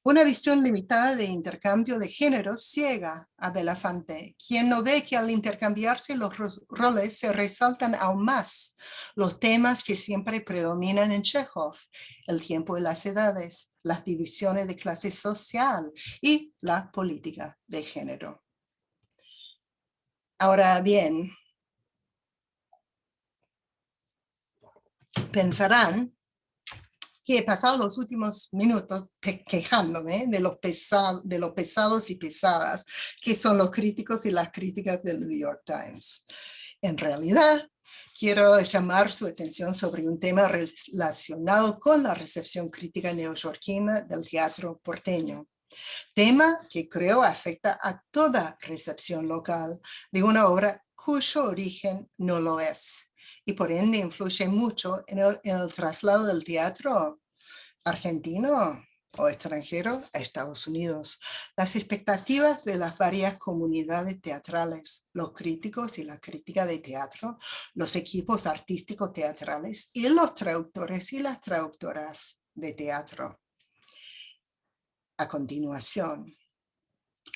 Una visión limitada de intercambio de géneros ciega a Belafante, quien no ve que al intercambiarse los roles se resaltan aún más los temas que siempre predominan en Chekhov, el tiempo y las edades, las divisiones de clase social y la política de género. Ahora bien, pensarán que he pasado los últimos minutos quejándome de los pesados y pesadas que son los críticos y las críticas del New York Times. En realidad, quiero llamar su atención sobre un tema relacionado con la recepción crítica neoyorquina del teatro porteño. Tema que creo afecta a toda recepción local de una obra cuyo origen no lo es, y por ende influye mucho en el traslado del teatro argentino o extranjero a Estados Unidos. Las expectativas de las varias comunidades teatrales, los críticos y la crítica de teatro, los equipos artísticos teatrales y los traductores y las traductoras de teatro. A continuación,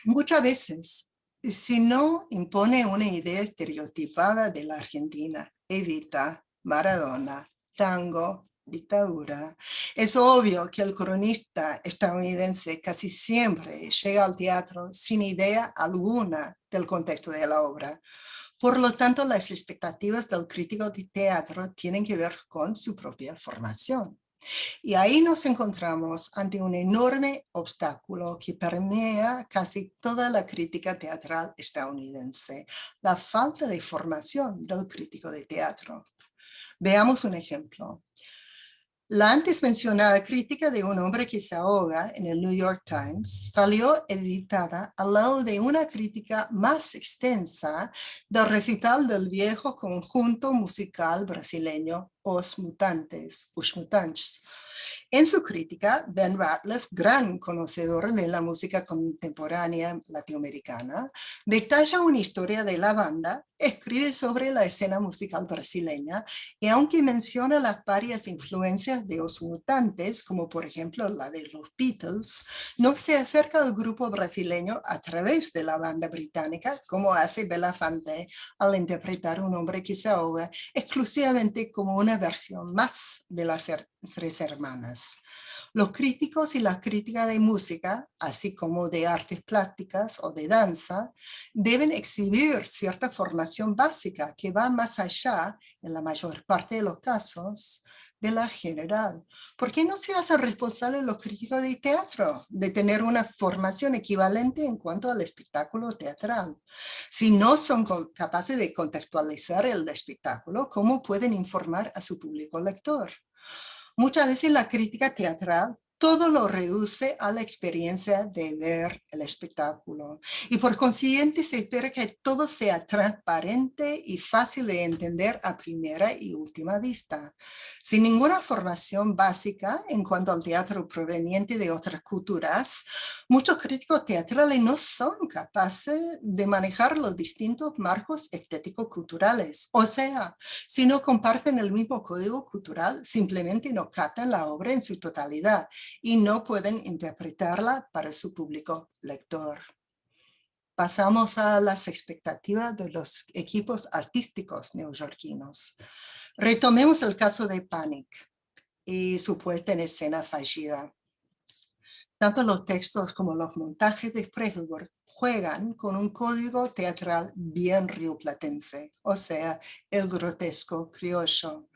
muchas veces, si no impone una idea estereotipada de la Argentina, Evita, Maradona, tango, dictadura, es obvio que el cronista estadounidense casi siempre llega al teatro sin idea alguna del contexto de la obra. Por lo tanto, las expectativas del crítico de teatro tienen que ver con su propia formación. Y ahí nos encontramos ante un enorme obstáculo que permea casi toda la crítica teatral estadounidense, la falta de formación del crítico de teatro. Veamos un ejemplo. La antes mencionada crítica de un hombre que se ahoga en el New York Times salió editada al lado de una crítica más extensa del recital del viejo conjunto musical brasileño Os Mutantes. En su crítica, Ben Ratliff, gran conocedor de la música contemporánea latinoamericana, detalla una historia de la banda, escribe sobre la escena musical brasileña y aunque menciona las varias influencias de Os Mutantes, como por ejemplo la de los Beatles, no se acerca al grupo brasileño a través de la banda británica, como hace Belafonte al interpretar Un hombre que se ahoga, exclusivamente como una versión más de las Tres Hermanas. Los críticos y las críticas de música, así como de artes plásticas o de danza, deben exhibir cierta formación básica que va más allá, en la mayor parte de los casos, de la general. ¿Por qué no se hacen responsables los críticos de teatro de tener una formación equivalente en cuanto al espectáculo teatral? Si no son capaces de contextualizar el espectáculo, ¿cómo pueden informar a su público lector? Muchas veces la crítica teatral todo lo reduce a la experiencia de ver el espectáculo y por consiguiente se espera que todo sea transparente y fácil de entender a primera y última vista. Sin ninguna formación básica en cuanto al teatro proveniente de otras culturas, muchos críticos teatrales no son capaces de manejar los distintos marcos estéticos culturales. O sea, si no comparten el mismo código cultural, simplemente no captan la obra en su totalidad y no pueden interpretarla para su público lector. Pasamos a las expectativas de los equipos artísticos neoyorquinos. Retomemos el caso de Panic y su puesta en escena fallida. Tanto los textos como los montajes de Spregelburg juegan con un código teatral bien rioplatense, o sea, el grotesco criollo.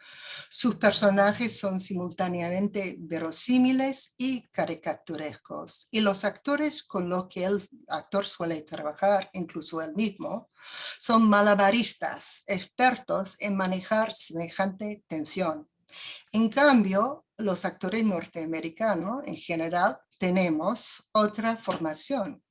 Sus personajes son simultáneamente verosímiles y caricaturescos, y los actores con los que el actor suele trabajar, incluso él mismo, son malabaristas, expertos en manejar semejante tensión. En cambio, los actores norteamericanos en general tenemos otra formación,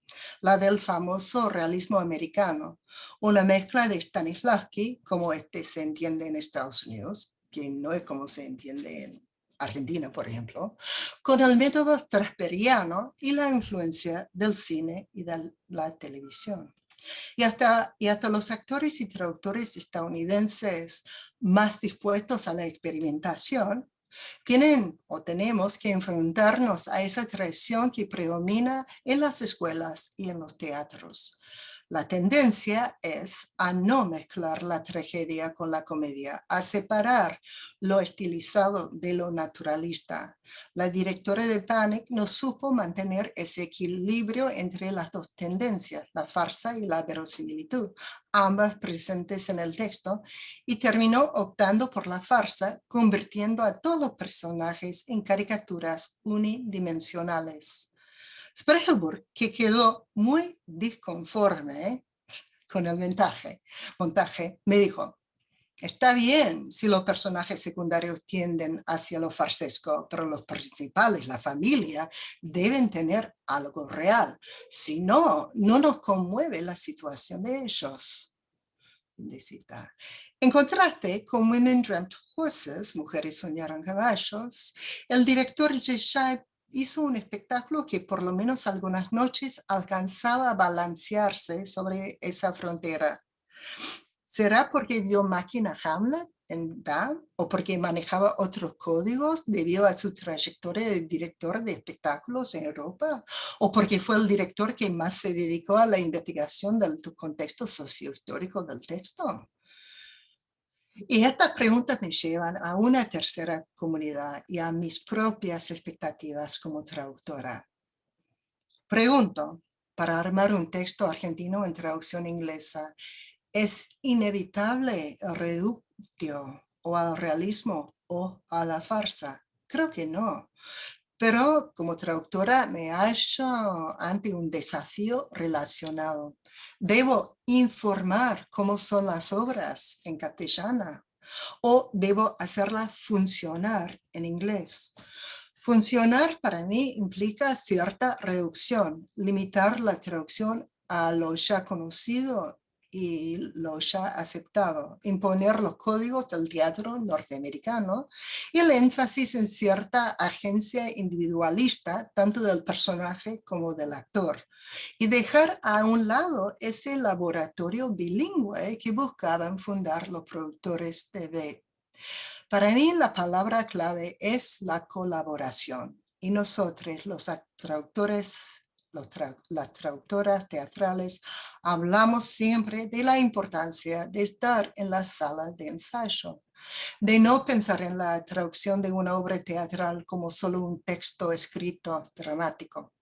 la del famoso realismo americano, una mezcla de Stanislavski, como este se entiende en Estados Unidos, que no es como se entiende en Argentina, por ejemplo, con el método strasseriano y la influencia del cine y de la televisión. Y hasta los actores y traductores estadounidenses más dispuestos a la experimentación tienen o tenemos que enfrentarnos a esa tradición que predomina en las escuelas y en los teatros. La tendencia es a no mezclar la tragedia con la comedia, a separar lo estilizado de lo naturalista. La directora de Panic no supo mantener ese equilibrio entre las dos tendencias, la farsa y la verosimilitud, ambas presentes en el texto, y terminó optando por la farsa, convirtiendo a todos los personajes en caricaturas unidimensionales. Spregelburg, que quedó muy disconforme con el montaje, me dijo: está bien si los personajes secundarios tienden hacia lo farsesco, pero los principales, la familia, deben tener algo real. Si no, no nos conmueve la situación de ellos. En contraste con Women Dreamt Horses, Mujeres Soñaron Caballos, el director J. hizo un espectáculo que por lo menos algunas noches alcanzaba a balancearse sobre esa frontera. ¿Será porque vio Máquina Hamlet en Bam o porque manejaba otros códigos debido a su trayectoria de director de espectáculos en Europa? ¿O porque fue el director que más se dedicó a la investigación del contexto sociohistórico del texto? Y estas preguntas me llevan a una tercera comunidad y a mis propias expectativas como traductora. Pregunto, para armar un texto argentino en traducción inglesa, ¿es inevitable el reductio o al realismo o a la farsa? Creo que no. Pero como traductora me hallo ante un desafío relacionado. Debo informar cómo son las obras en castellano o debo hacerlas funcionar en inglés. Funcionar para mí implica cierta reducción, limitar la traducción a lo ya conocido y lo ya aceptado, imponer los códigos del teatro norteamericano y el énfasis en cierta agencia individualista, tanto del personaje como del actor, y dejar a un lado ese laboratorio bilingüe que buscaban fundar los productores TV. Para mí la palabra clave es la colaboración y nosotros los traductores, las traductoras teatrales, hablamos siempre de la importancia de estar en la sala de ensayo, de no pensar en la traducción de una obra teatral como solo un texto escrito dramático.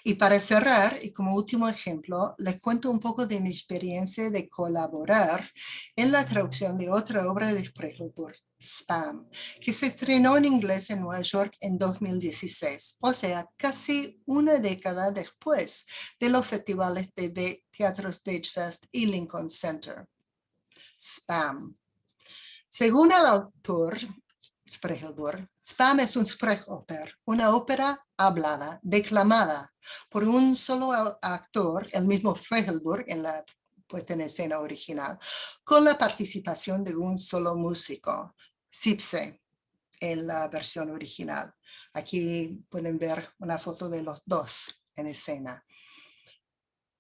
Y para cerrar, y como último ejemplo, les cuento un poco de mi experiencia de colaborar en la traducción de otra obra de Spregelburg, Spam, que se estrenó en inglés en Nueva York en 2016, o sea, casi una década después de los festivales de Teatro Stage Fest y Lincoln Center. Spam. Según el autor, Spregelburg, Spam es un Sprechoper, una ópera hablada, declamada por un solo actor, el mismo Spregelburg en la puesta en escena original, con la participación de un solo músico, Sipse, en la versión original. Aquí pueden ver una foto de los dos en escena.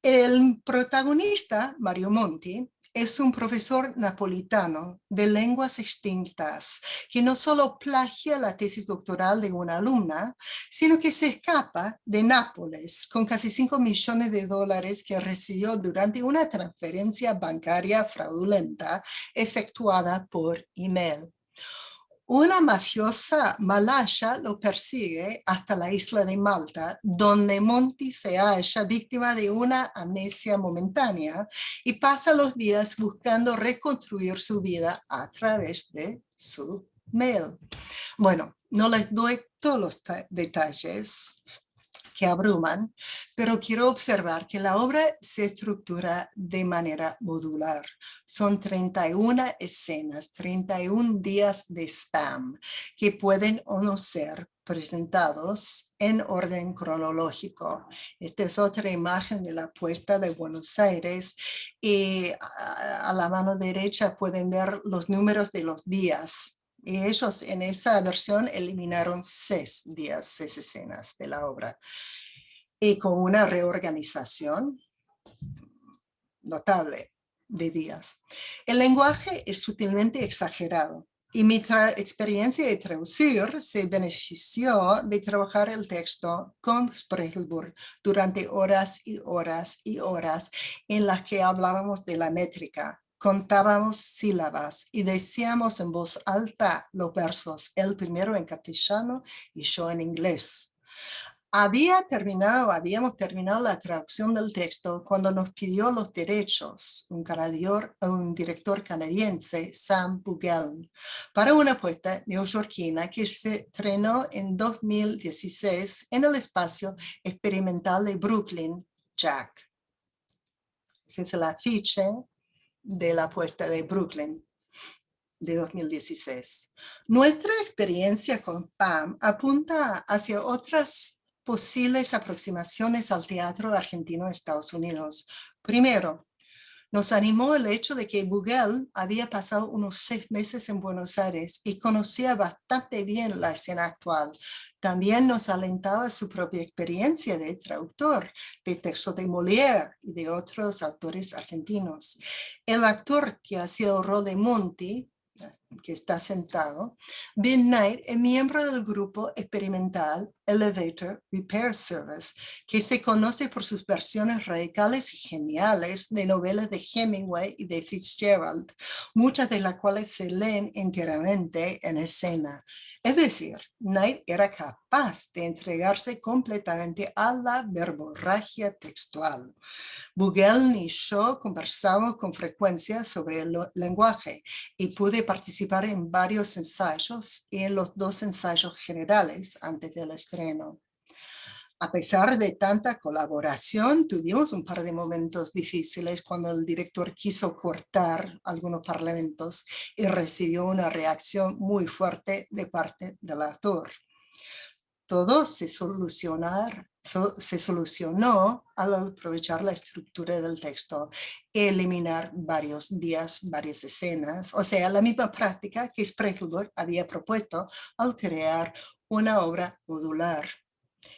El protagonista, Mario Monti, es un profesor napolitano de lenguas extintas que no solo plagia la tesis doctoral de una alumna, sino que se escapa de Nápoles con casi $5 millones que recibió durante una transferencia bancaria fraudulenta efectuada por email. Una mafiosa malaya lo persigue hasta la isla de Malta, donde Monti se halla víctima de una amnesia momentánea y pasa los días buscando reconstruir su vida a través de su mail. Bueno, no les doy todos los detalles que abruman, pero quiero observar que la obra se estructura de manera modular. Son 31 escenas, 31 días de spam que pueden o no ser presentados en orden cronológico. Esta es otra imagen de la puesta de Buenos Aires y a la mano derecha pueden ver los números de los días. Y ellos en esa versión eliminaron 6 días, 6 escenas de la obra. Y con una reorganización notable de días. El lenguaje es sutilmente exagerado y mi experiencia de traducir se benefició de trabajar el texto con Spregelburg durante horas y horas y horas en las que hablábamos de la métrica. Contábamos sílabas y decíamos en voz alta los versos, él primero en castellano y yo en inglés. Habíamos terminado la traducción del texto cuando nos pidió los derechos un director canadiense, Sam Bugeln, para una puesta neoyorquina que se estrenó en 2016 en el espacio experimental de Brooklyn, Jack. Ese es el afiche de la puesta de Brooklyn de 2016. Nuestra experiencia con PAM apunta hacia otras posibles aproximaciones al teatro argentino en Estados Unidos. Primero, nos animó el hecho de que Bugeln había pasado unos 6 meses en Buenos Aires y conocía bastante bien la escena actual. También nos alentaba su propia experiencia de traductor de textos de Molière y de otros autores argentinos. El actor que hacía el rol de Monti, que está sentado, Ben Knight, es miembro del grupo experimental Elevator Repair Service, que se conoce por sus versiones radicales y geniales de novelas de Hemingway y de Fitzgerald, muchas de las cuales se leen enteramente en escena. Es decir, Knight era capaz de entregarse completamente a la verborragia textual. Bugel y yo conversamos con frecuencia sobre el lenguaje y pude participar en varios ensayos y en los 2 ensayos generales antes del estreno. A pesar de tanta colaboración, tuvimos un par de momentos difíciles cuando el director quiso cortar algunos fragmentos y recibió una reacción muy fuerte de parte del actor. Todo se solucionó al aprovechar la estructura del texto y eliminar varios días, varias escenas, o sea, la misma práctica que Spregelburg había propuesto al crear una obra modular.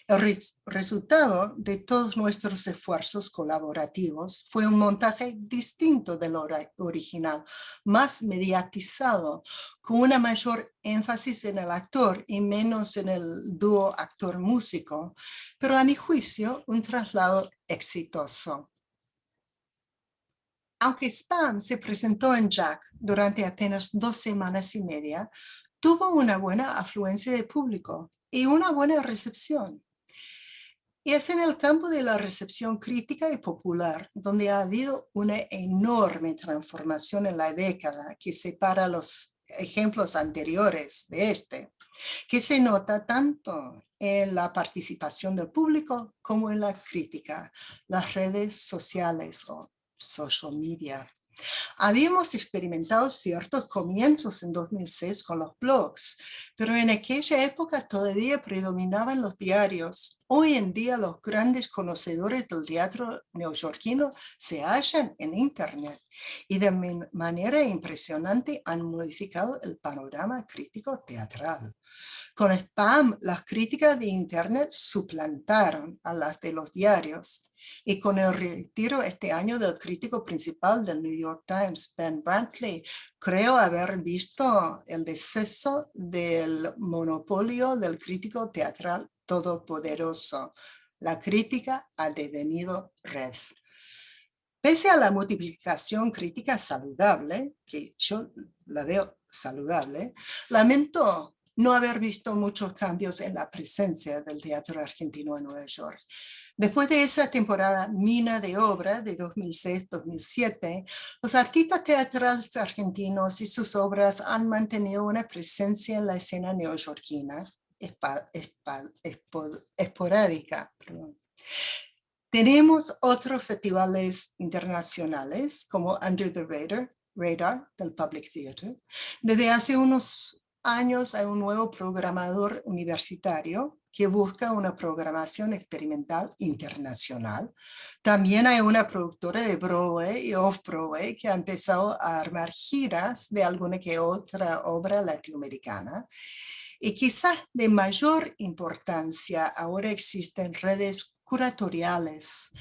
El resultado de todos nuestros esfuerzos colaborativos fue un montaje distinto del original, más mediatizado, con una mayor énfasis en el actor y menos en el dúo actor-músico, pero a mi juicio un traslado exitoso. Aunque Spam se presentó en Jack durante apenas 2 semanas y media, tuvo una buena afluencia de público y una buena recepción. Y es en el campo de la recepción crítica y popular donde ha habido una enorme transformación en la década que separa los ejemplos anteriores de este, que se nota tanto en la participación del público como en la crítica, las redes sociales o social media. Habíamos experimentado ciertos comienzos en 2006 con los blogs, pero en aquella época todavía predominaban los diarios. Hoy en día los grandes conocedores del teatro neoyorquino se hallan en Internet y de manera impresionante han modificado el panorama crítico teatral. Con Spam, las críticas de Internet suplantaron a las de los diarios. Y con el retiro este año del crítico principal del New York Times, Ben Brantley, creo haber visto el deceso del monopolio del crítico teatral todopoderoso. La crítica ha devenido red. Pese a la multiplicación crítica saludable, que yo la veo saludable, lamento no haber visto muchos cambios en la presencia del teatro argentino en Nueva York. Después de esa temporada mina de obra de 2006-2007, los artistas teatrales argentinos y sus obras han mantenido una presencia en la escena neoyorquina esporádica. Tenemos otros festivales internacionales como Under the Radar del Public Theater. Desde hace unos años hay un nuevo programador universitario que busca una programación experimental internacional. También hay una productora de Broadway y Off-Broadway que ha empezado a armar giras de alguna que otra obra latinoamericana. Y quizás de mayor importancia, ahora existen redes curatoriales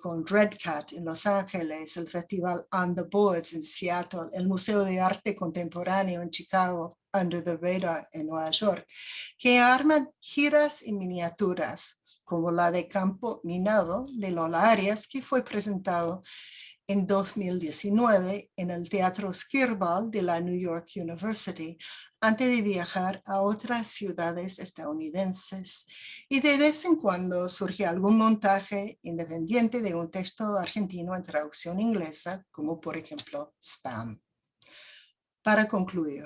con Red Cat en Los Ángeles, el Festival On the Boards en Seattle, el Museo de Arte Contemporáneo en Chicago, Under the Radar en Nueva York, que arman giras en miniaturas, como la de Campo Minado de Lola Arias, que fue presentado en 2019 en el Teatro Skirball de la New York University, antes de viajar a otras ciudades estadounidenses. Y de vez en cuando surge algún montaje independiente de un texto argentino en traducción inglesa, como por ejemplo Spam. Para concluir,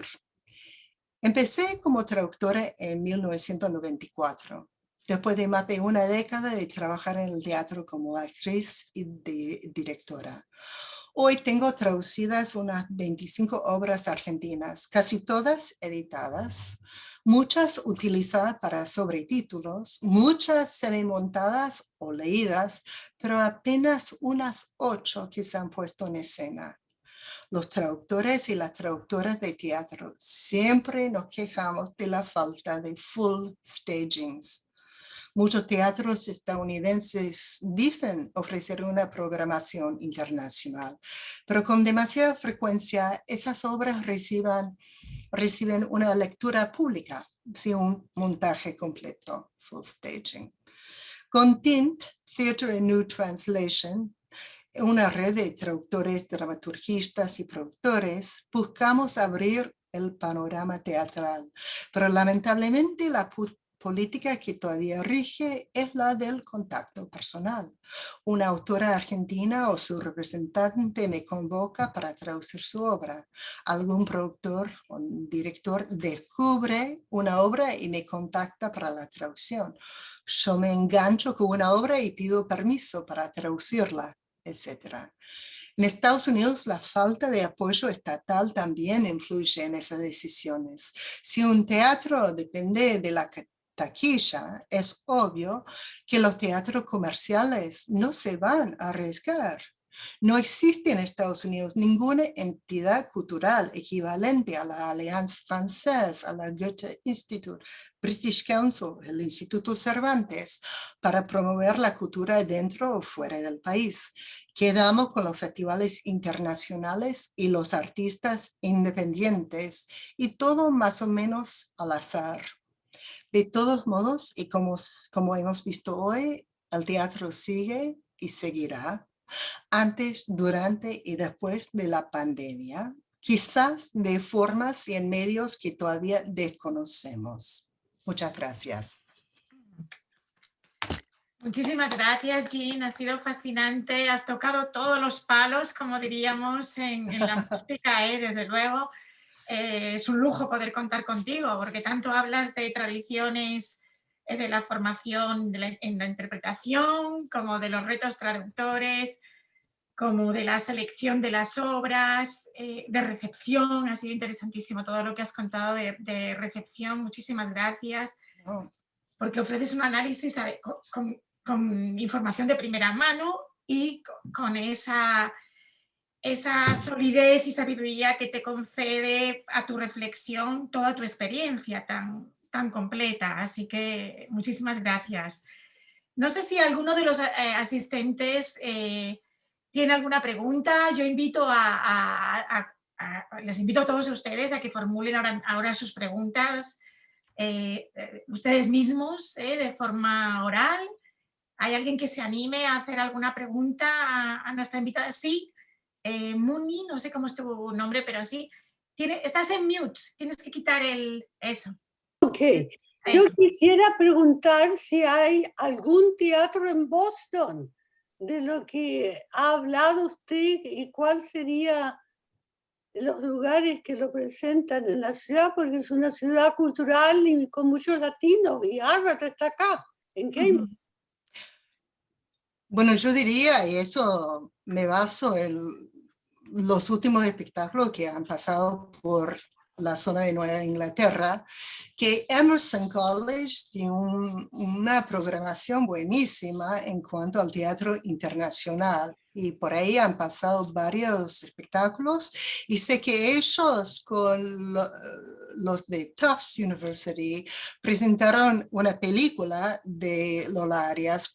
empecé como traductora en 1994. Después de más de una década de trabajar en el teatro como actriz y directora. Hoy tengo traducidas unas 25 obras argentinas, casi todas editadas, muchas utilizadas para sobretítulos, muchas semimontadas o leídas, pero apenas unas 8 que se han puesto en escena. Los traductores y las traductoras de teatro siempre nos quejamos de la falta de full stagings. Muchos teatros estadounidenses dicen ofrecer una programación internacional, pero con demasiada frecuencia esas obras reciben una lectura pública sí, un montaje completo, full staging. Con TINT, Theatre and New Translation, una red de traductores, dramaturgistas y productores, buscamos abrir el panorama teatral, pero lamentablemente la política que todavía rige es la del contacto personal. Una autora argentina o su representante me convoca para traducir su obra. Algún productor o director descubre una obra y me contacta para la traducción. Yo me engancho con una obra y pido permiso para traducirla, etc. En Estados Unidos, la falta de apoyo estatal también influye en esas decisiones. Si un teatro depende de la taquilla, es obvio que los teatros comerciales no se van a arriesgar. No existe en Estados Unidos ninguna entidad cultural equivalente a la Alliance Française, a la Goethe Institute, British Council, el Instituto Cervantes, para promover la cultura dentro o fuera del país. Quedamos con los festivales internacionales y los artistas independientes, y todo más o menos al azar. De todos modos, y como hemos visto hoy, el teatro sigue y seguirá, antes, durante y después de la pandemia, quizás de formas y en medios que todavía desconocemos. Muchas gracias. Muchísimas gracias, Jean. Ha sido fascinante. Has tocado todos los palos, como diríamos en la música, desde luego. Es un lujo poder contar contigo, porque tanto hablas de tradiciones de la formación en la interpretación, como de los retos traductores, como de la selección de las obras, de recepción. Ha sido interesantísimo todo lo que has contado de recepción. Muchísimas gracias, porque ofreces un análisis con información de primera mano y con esa solidez y sabiduría que te concede a tu reflexión toda tu experiencia tan completa. Así que muchísimas gracias. No sé si alguno de los asistentes tiene alguna pregunta. Yo invito les invito a todos ustedes a que formulen ahora sus preguntas ustedes mismos de forma oral. ¿Hay alguien que se anime a hacer alguna pregunta a nuestra invitada? Sí, Muni, no sé cómo es tu nombre, pero sí. Estás en mute, tienes que quitar eso. Ok, yo quisiera preguntar si hay algún teatro en Boston de lo que ha hablado usted y cuál sería los lugares que lo presentan en la ciudad, porque es una ciudad cultural y con muchos latinos, y Harvard está acá, en Cambridge. Bueno, yo diría, y eso me baso en los últimos espectáculos que han pasado por la zona de Nueva Inglaterra, que Emerson College tiene una programación buenísima en cuanto al teatro internacional. Y por ahí han pasado varios espectáculos y sé que ellos con los de Tufts University presentaron una película de Lola Arias,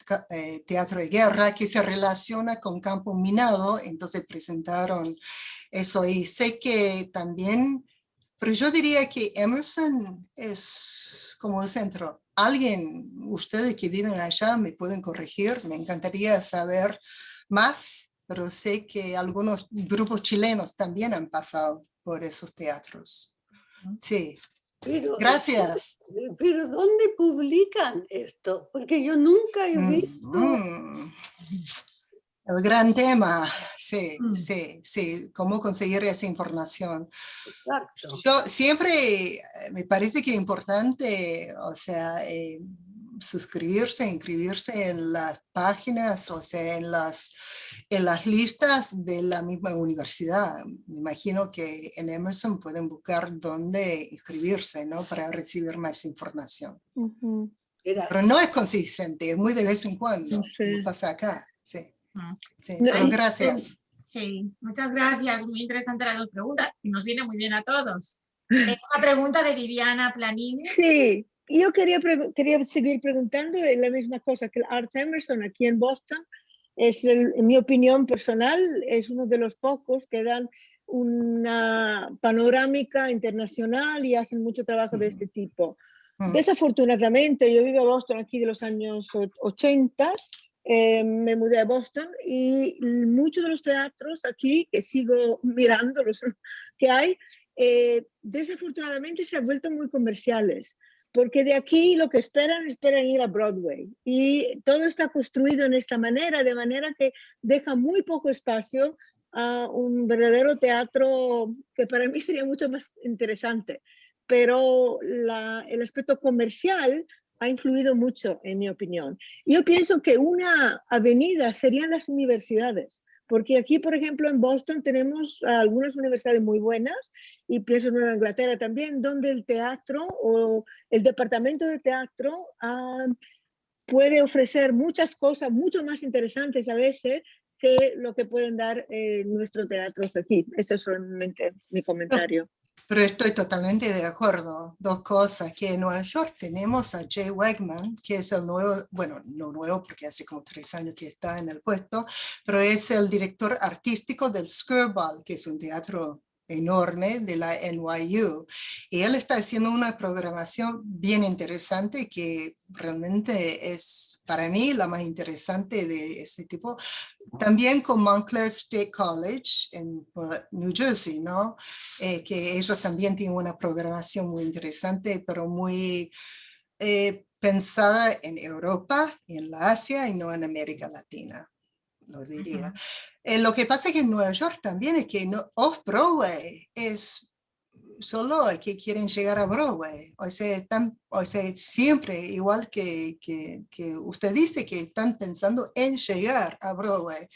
Teatro de Guerra, que se relaciona con Campo Minado, entonces presentaron eso y sé que también, pero yo diría que Emerson es como el centro. Alguien, ustedes que viven allá me pueden corregir, me encantaría saber más, pero sé que algunos grupos chilenos también han pasado por esos teatros. Sí, gracias. Pero ¿dónde publican esto? Porque yo nunca he visto... El gran tema, sí, sí, cómo conseguir esa información. Exacto. Yo siempre me parece que es importante, o sea, suscribirse, inscribirse en las páginas, o sea, en las listas de la misma universidad. Me imagino que en Emerson pueden buscar dónde inscribirse, ¿no? Para recibir más información. Pero no es consistente, es muy de vez en cuando, como pasa acá, sí. Sí, pero gracias. Sí, muchas gracias. Muy interesante las dos preguntas y nos viene muy bien a todos. Una pregunta de Viviana Planini. Sí, yo quería seguir preguntando la misma cosa que el Art Emerson aquí en Boston. En mi opinión personal, es uno de los pocos que dan una panorámica internacional y hacen mucho trabajo de este tipo. Desafortunadamente, yo vivo en Boston aquí de los años 80, me mudé a Boston y muchos de los teatros aquí, que sigo mirando los que hay, desafortunadamente se han vuelto muy comerciales, porque de aquí lo que esperan ir a Broadway. Y todo está construido en esta manera, de manera que deja muy poco espacio a un verdadero teatro que para mí sería mucho más interesante. Pero el aspecto comercial ha influido mucho, en mi opinión. Yo pienso que una avenida serían las universidades, porque aquí, por ejemplo, en Boston tenemos algunas universidades muy buenas, y pienso en Nueva Inglaterra también, donde el teatro o el departamento de teatro puede ofrecer muchas cosas mucho más interesantes a veces que lo que pueden dar nuestros teatros aquí. Esto es solamente mi comentario. Pero estoy totalmente de acuerdo. Dos cosas, que en Nueva York tenemos a Jay Wegman, que es el nuevo, bueno, no nuevo porque hace como 3 años que está en el puesto, pero es el director artístico del Skirball, que es un teatro enorme de la NYU. Y él está haciendo una programación bien interesante que realmente es para mí la más interesante de ese tipo. También con Montclair State College en New Jersey, ¿no? Que ellos también tienen una programación muy interesante, pero muy pensada en Europa, en la Asia y no en América Latina, lo diría. Lo que pasa es que en Nueva York también es que Off-Broadway es solo que quieren llegar a Broadway. O sea, siempre, igual que usted dice, que están pensando en llegar a Broadway.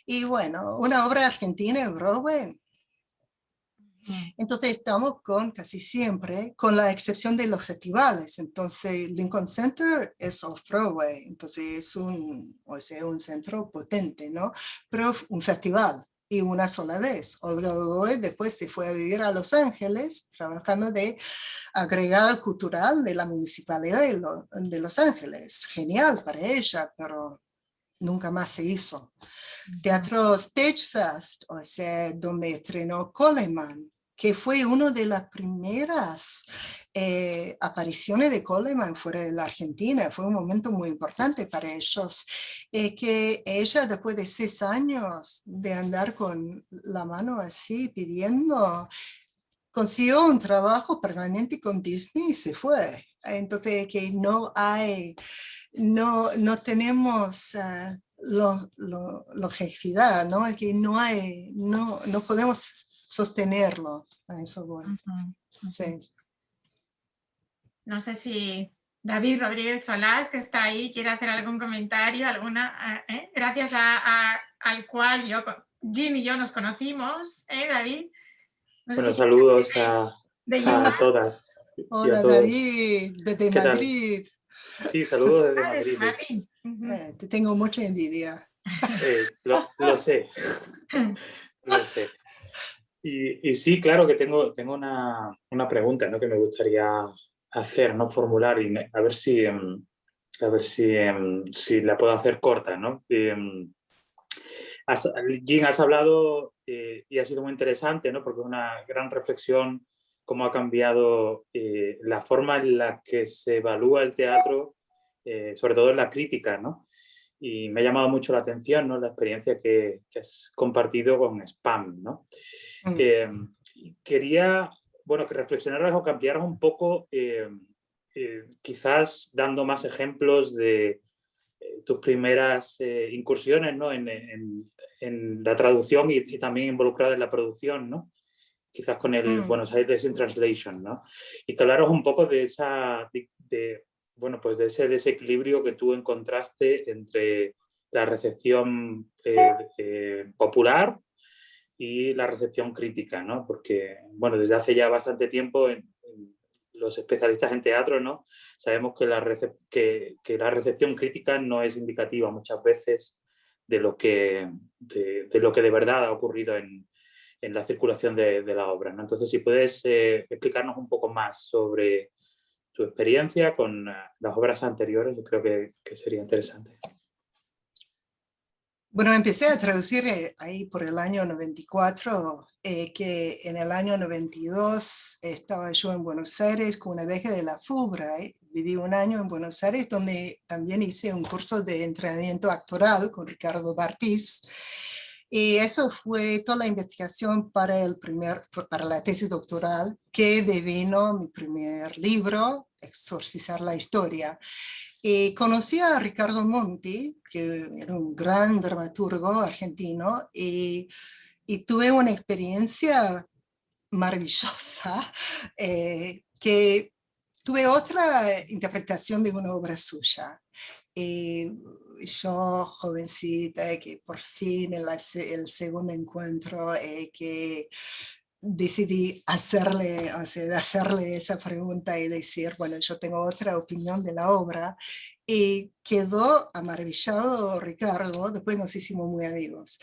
Y bueno, una obra argentina en Broadway. Entonces estamos casi siempre, con la excepción de los festivales. Entonces Lincoln Center es off-Broadway, entonces es un centro potente, ¿no? Pero un festival. Y una sola vez. Olga Godoy después se fue a vivir a Los Ángeles, trabajando de agregada cultural de la municipalidad de Los Ángeles. Genial para ella, pero nunca más se hizo. Teatro Stage Fest, o sea, donde estrenó Coleman, que fue una de las primeras apariciones de Coleman fuera de la Argentina. Fue un momento muy importante para ellos. Que ella, después de 6 años de andar con la mano así pidiendo, consiguió un trabajo permanente con Disney y se fue. Entonces, que no tenemos longevidad, ¿no? Que no podemos sostenerlo. A eso voy. Sí. No sé si David Rodríguez Solás, que está ahí, quiere hacer algún comentario, gracias al cual Jean y yo nos conocimos, David. No sé Bueno, si saludos a todas. Hola, David, desde Madrid. Sí, saludos desde Madrid. Te tengo mucha envidia. Lo sé. Lo sé. Y sí, claro que tengo una pregunta, ¿no? Que me gustaría hacer, ¿no? Formular y a ver si la puedo hacer corta, ¿no? Jean, has hablado y ha sido muy interesante, ¿no? Porque es una gran reflexión cómo ha cambiado la forma en la que se evalúa el teatro, sobre todo en la crítica, ¿no? Y me ha llamado mucho la atención, ¿no? La experiencia que has compartido con Spam, ¿no? Quería, bueno, que reflexionaras o que ampliaras un poco, quizás dando más ejemplos de tus primeras incursiones, ¿no? en la traducción y también involucrada en la producción, ¿no? Quizás con el Buenos Aires in Translation, ¿no? Y que hablaros un poco de bueno, pues de ese desequilibrio que tú encontraste entre la recepción popular y la recepción crítica, ¿no? Porque, bueno, desde hace ya bastante tiempo los especialistas en teatro, ¿no? Sabemos que la recepción crítica no es indicativa muchas veces de lo que de verdad ha ocurrido en la circulación de la obra, ¿no? Entonces, si puedes explicarnos un poco más sobre tu experiencia con las obras anteriores, yo creo que sería interesante. Bueno, empecé a traducir ahí por el año 94, que en el año 92 estaba yo en Buenos Aires con una beca de la Fulbright. Viví un año en Buenos Aires donde también hice un curso de entrenamiento actoral con Ricardo Bartiz. Y eso fue toda la investigación para la tesis doctoral, que devino mi primer libro, Exorcizar la historia. Y conocí a Ricardo Monti, que era un gran dramaturgo argentino, y tuve una experiencia maravillosa, que tuve otra interpretación de una obra suya. Yo, jovencita, que por fin el segundo encuentro, que decidí hacerle esa pregunta y decir, bueno, yo tengo otra opinión de la obra, y quedó maravillado Ricardo. Después nos hicimos muy amigos.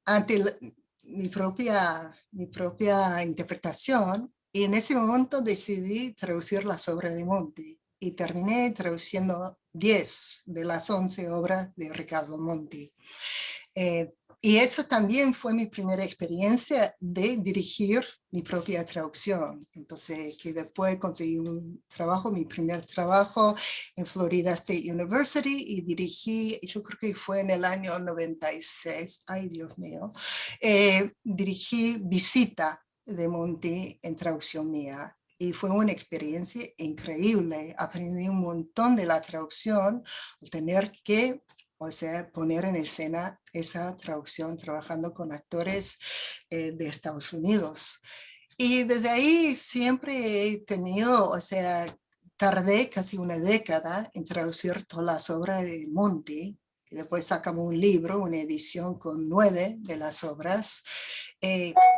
Ante mi propia interpretación, y en ese momento decidí traducir las obras de Monti, y terminé traduciendo 10 de las 11 obras de Ricardo Monti. Y eso también fue mi primera experiencia de dirigir mi propia traducción. Entonces, que después conseguí un trabajo, mi primer trabajo en Florida State University, y dirigí, yo creo que fue en el año 96, ay Dios mío, dirigí Visita de Monti en traducción mía. Y fue una experiencia increíble. Aprendí un montón de la traducción, al tener que, o sea, poner en escena esa traducción trabajando con actores de Estados Unidos. Y desde ahí siempre he tenido, o sea, tardé casi una década en traducir todas las obras de Monti. Y después sacamos un libro, una edición con 9 de las obras,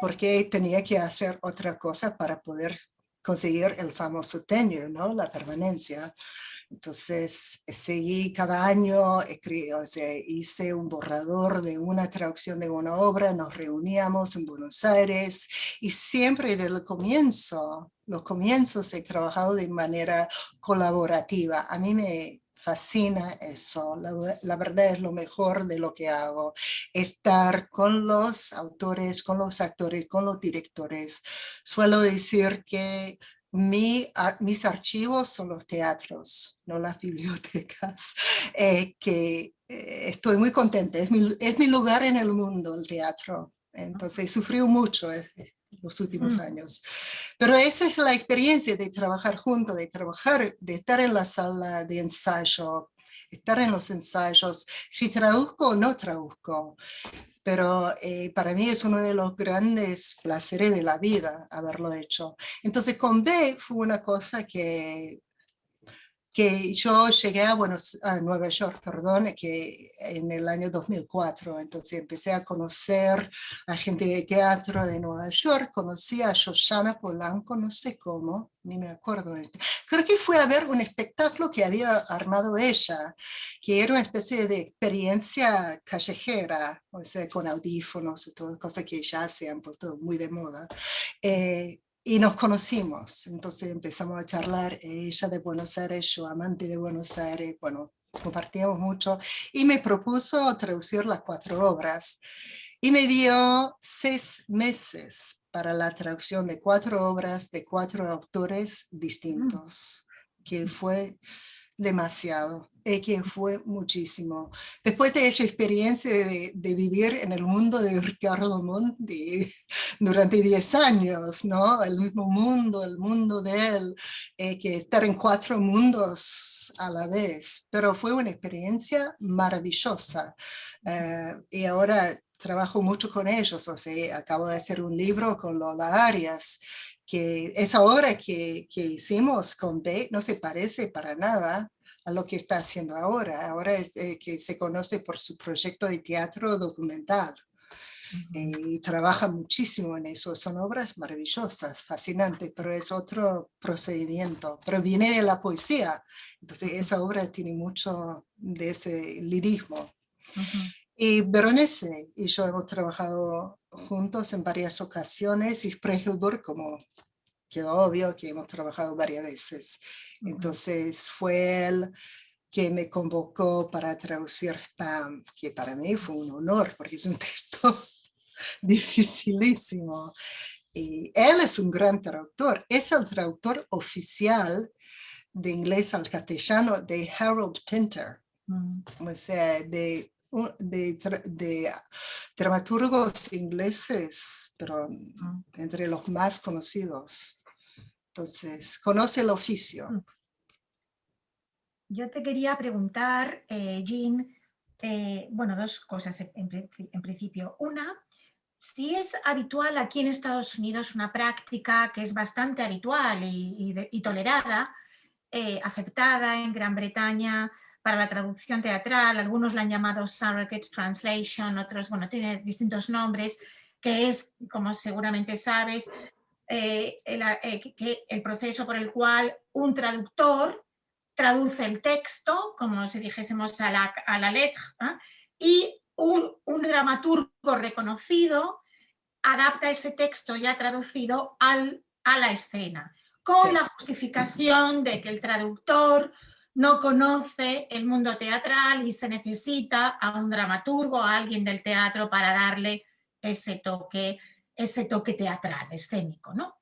porque tenía que hacer otra cosa para poder conseguir el famoso tenure, ¿no? La permanencia. Entonces, seguí cada año, o sea, hice un borrador de una traducción de una obra, nos reuníamos en Buenos Aires, y siempre desde el comienzo, los comienzos he trabajado de manera colaborativa. A mí me fascina eso, la verdad es lo mejor de lo que hago, estar con los autores, con los actores, con los directores. Suelo decir que mis archivos son los teatros, no las bibliotecas, que estoy muy contenta, es mi lugar en el mundo, el teatro. Entonces sufrí mucho los últimos años. Pero esa es la experiencia de trabajar juntos, de estar en la sala de ensayo, estar en los ensayos, si traduzco o no traduzco. Pero para mí es uno de los grandes placeres de la vida haberlo hecho. Entonces con B fue una cosa que yo llegué a Nueva York, perdón, que en el año 2004, entonces empecé a conocer a gente de teatro de Nueva York, conocí a Shoshana Polanco, no sé cómo, ni me acuerdo. Creo que fue a ver un espectáculo que había armado ella, que era una especie de experiencia callejera, o sea, con audífonos y todas cosas que ya se han puesto muy de moda. Y nos conocimos, entonces empezamos a charlar, ella de Buenos Aires, yo amante de Buenos Aires, bueno, compartíamos mucho, y me propuso traducir las 4 obras, y me dio 6 meses para la traducción de 4 obras de 4 autores distintos, que fue demasiado, que fue muchísimo. Después de esa experiencia de vivir en el mundo de Ricardo Monti durante 10 años, ¿no? El mismo mundo, el mundo de él, que estar en 4 mundos a la vez, pero fue una experiencia maravillosa. Y ahora trabajo mucho con ellos, o sea, acabo de hacer un libro con Lola Arias, que esa obra que hicimos con B no se parece para nada a lo que está haciendo ahora. Ahora es que se conoce por su proyecto de teatro documental. Y trabaja muchísimo en eso. Son obras maravillosas, fascinantes, pero es otro procedimiento. Pero viene de la poesía. Entonces esa obra tiene mucho de ese lirismo. Y Veronese y yo hemos trabajado juntos en varias ocasiones, y Sprechelburg, como quedó obvio que hemos trabajado varias veces. Entonces fue él que me convocó para traducir Spam, que para mí fue un honor porque es un texto dificilísimo. Y él es un gran traductor, es el traductor oficial de inglés al castellano de Harold Pinter, o sea, de dramaturgos ingleses, pero entre los más conocidos. Entonces, conoce el oficio. Yo te quería preguntar, Jean, bueno, dos cosas en principio. Una, si es habitual aquí en Estados Unidos una práctica que es bastante habitual y tolerada, aceptada en Gran Bretaña para la traducción teatral, algunos la han llamado surrogate translation, otros, bueno, tiene distintos nombres, que es, como seguramente sabes, el proceso por el cual un traductor traduce el texto, como si dijésemos a la letra, ¿eh? Y un dramaturgo reconocido adapta ese texto ya traducido a la escena, con la justificación de que el traductor no conoce el mundo teatral y se necesita a un dramaturgo, a alguien del teatro para darle ese toque teatral, escénico, ¿no?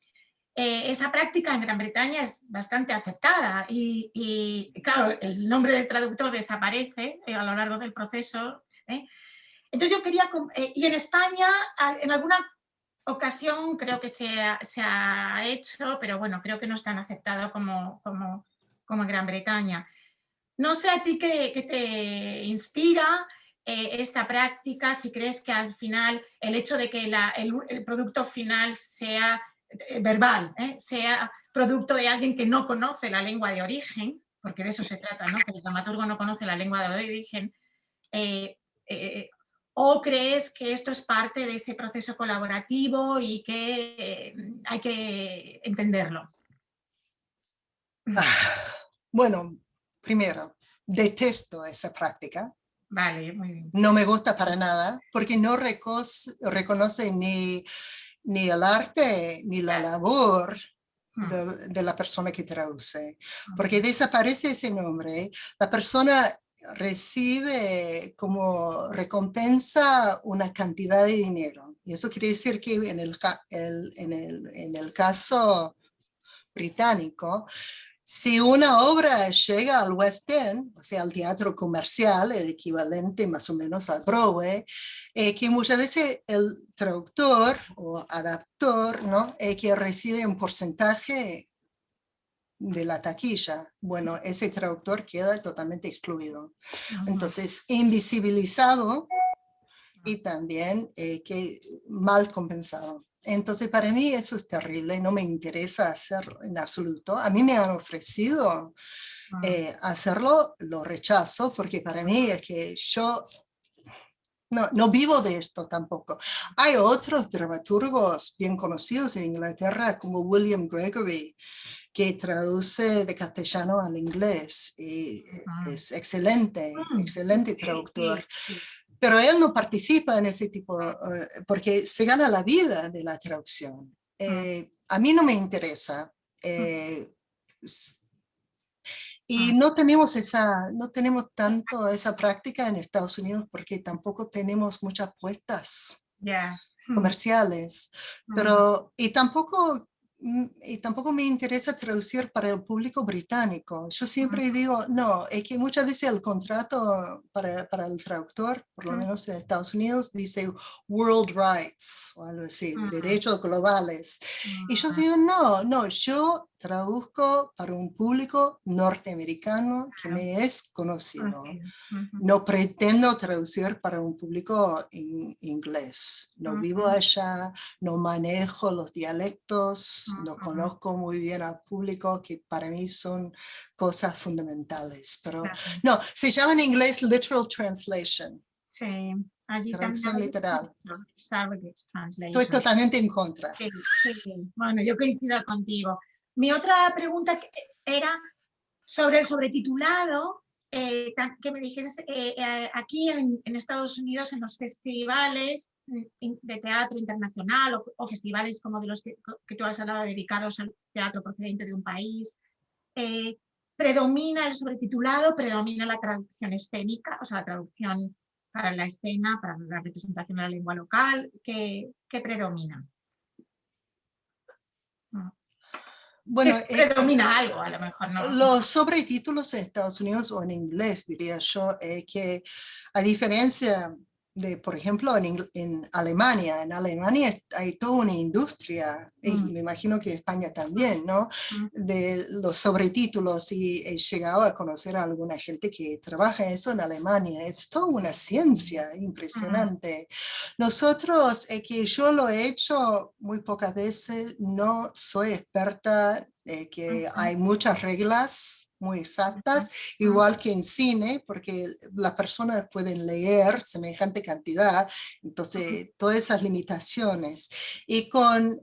Esa práctica en Gran Bretaña es bastante aceptada y claro, el nombre del traductor desaparece a lo largo del proceso. Entonces yo quería, y en España en alguna ocasión creo que se ha hecho, pero bueno, creo que no es tan aceptado como en Gran Bretaña. No sé a ti qué te inspira esta práctica, si crees que al final el hecho de que el producto final sea verbal, sea producto de alguien que no conoce la lengua de origen, porque de eso se trata, ¿no? Que el dramaturgo no conoce la lengua de origen, ¿o crees que esto es parte de ese proceso colaborativo y que hay que entenderlo? Bueno, primero, detesto esa práctica. Vale, muy bien. No me gusta para nada porque no reconoce ni el arte ni la labor de la persona que traduce. Porque desaparece ese nombre, la persona recibe como recompensa una cantidad de dinero. Y eso quiere decir que en el caso británico, si una obra llega al West End, o sea, al teatro comercial, el equivalente más o menos a Broadway, que muchas veces el traductor o adaptor, ¿no? Que recibe un porcentaje de la taquilla, bueno, ese traductor queda totalmente excluido. Entonces, invisibilizado y también que mal compensado. Entonces, para mí eso es terrible, no me interesa hacerlo en absoluto. A mí me han ofrecido hacerlo, lo rechazo, porque para mí es que yo no vivo de esto tampoco. Hay otros dramaturgos bien conocidos en Inglaterra, como William Gregory, que traduce de castellano al inglés y es excelente traductor. Pero él no participa en ese tipo, porque se gana la vida de la traducción. A mí no me interesa. Y no tenemos tanto esa práctica en Estados Unidos porque tampoco tenemos muchas apuestas comerciales. Pero, y tampoco me interesa traducir para el público británico. Yo siempre digo, no, es que muchas veces el contrato para el traductor, por lo menos en Estados Unidos, dice world rights, o algo así, derechos globales. Y yo digo, no, yo traduzco para un público norteamericano que me es conocido. No pretendo traducir para un público inglés. No vivo allá, no manejo los dialectos, no conozco muy bien al público, que para mí son cosas fundamentales. Pero no, se llama en inglés literal translation. Sí, allí traducción también. literal. Translation. Estoy totalmente en contra. Sí. Bueno, yo coincido contigo. Mi otra pregunta era sobre el sobretitulado, que me dijese, aquí en Estados Unidos, en los festivales de teatro internacional o festivales como de los que tú has hablado dedicados al teatro procedente de un país, predomina el sobretitulado, predomina la traducción escénica, o sea, la traducción para la escena, para la representación de la lengua local, ¿qué predomina? Bueno, predomina algo, a lo mejor, ¿no? Los sobretítulos en Estados Unidos o en inglés, diría yo, que a diferencia de, por ejemplo, en Alemania hay toda una industria, y me imagino que España también, ¿no? De los sobretítulos, y he llegado a conocer a alguna gente que trabaja en eso en Alemania. Es toda una ciencia impresionante. Nosotros, que yo lo he hecho muy pocas veces, no soy experta, que hay muchas reglas muy exactas, igual que en cine, porque las personas pueden leer semejante cantidad, entonces todas esas limitaciones. Y con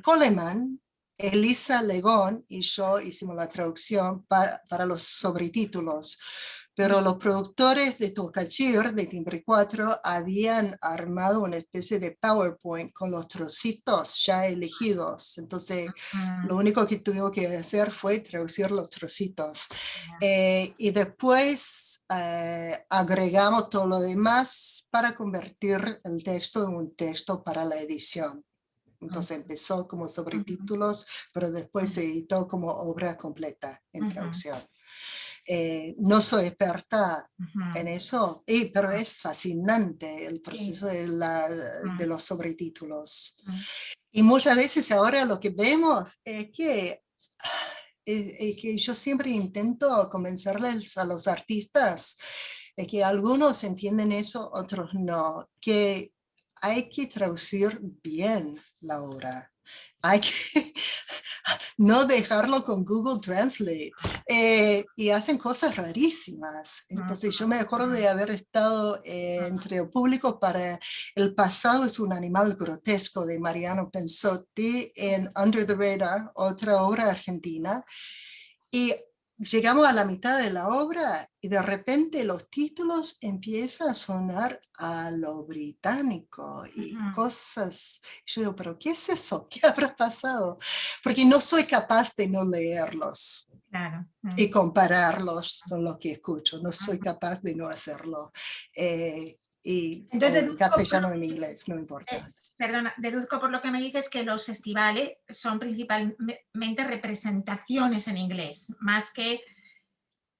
Coleman, Elisa Legón y yo hicimos la traducción para los sobretítulos, pero los productores de Tocachir, de Timbre 4, habían armado una especie de PowerPoint con los trocitos ya elegidos. Entonces, lo único que tuvimos que hacer fue traducir los trocitos. Y después agregamos todo lo demás para convertir el texto en un texto para la edición. Entonces empezó como sobretítulos, pero después se editó como obra completa en traducción. No soy experta en eso, pero es fascinante el proceso de los sobretítulos. Y muchas veces ahora lo que vemos es que yo siempre intento convencerles a los artistas de que algunos entienden eso, otros no, que hay que traducir bien la obra. Hay que no dejarlo con Google Translate. Y hacen cosas rarísimas. Entonces yo me acuerdo de haber estado entre el público para El pasado es un animal grotesco de Mariano Pensotti en Under the Radar, otra obra argentina. Y llegamos a la mitad de la obra y de repente los títulos empiezan a sonar a lo británico y cosas. Yo digo, ¿pero qué es eso? ¿Qué habrá pasado? Porque no soy capaz de no leerlos. Claro. Y compararlos con lo que escucho. No soy capaz de no hacerlo. Y entonces, en castellano o en inglés, no importa. Perdona, deduzco por lo que me dices que los festivales son principalmente representaciones en inglés, más que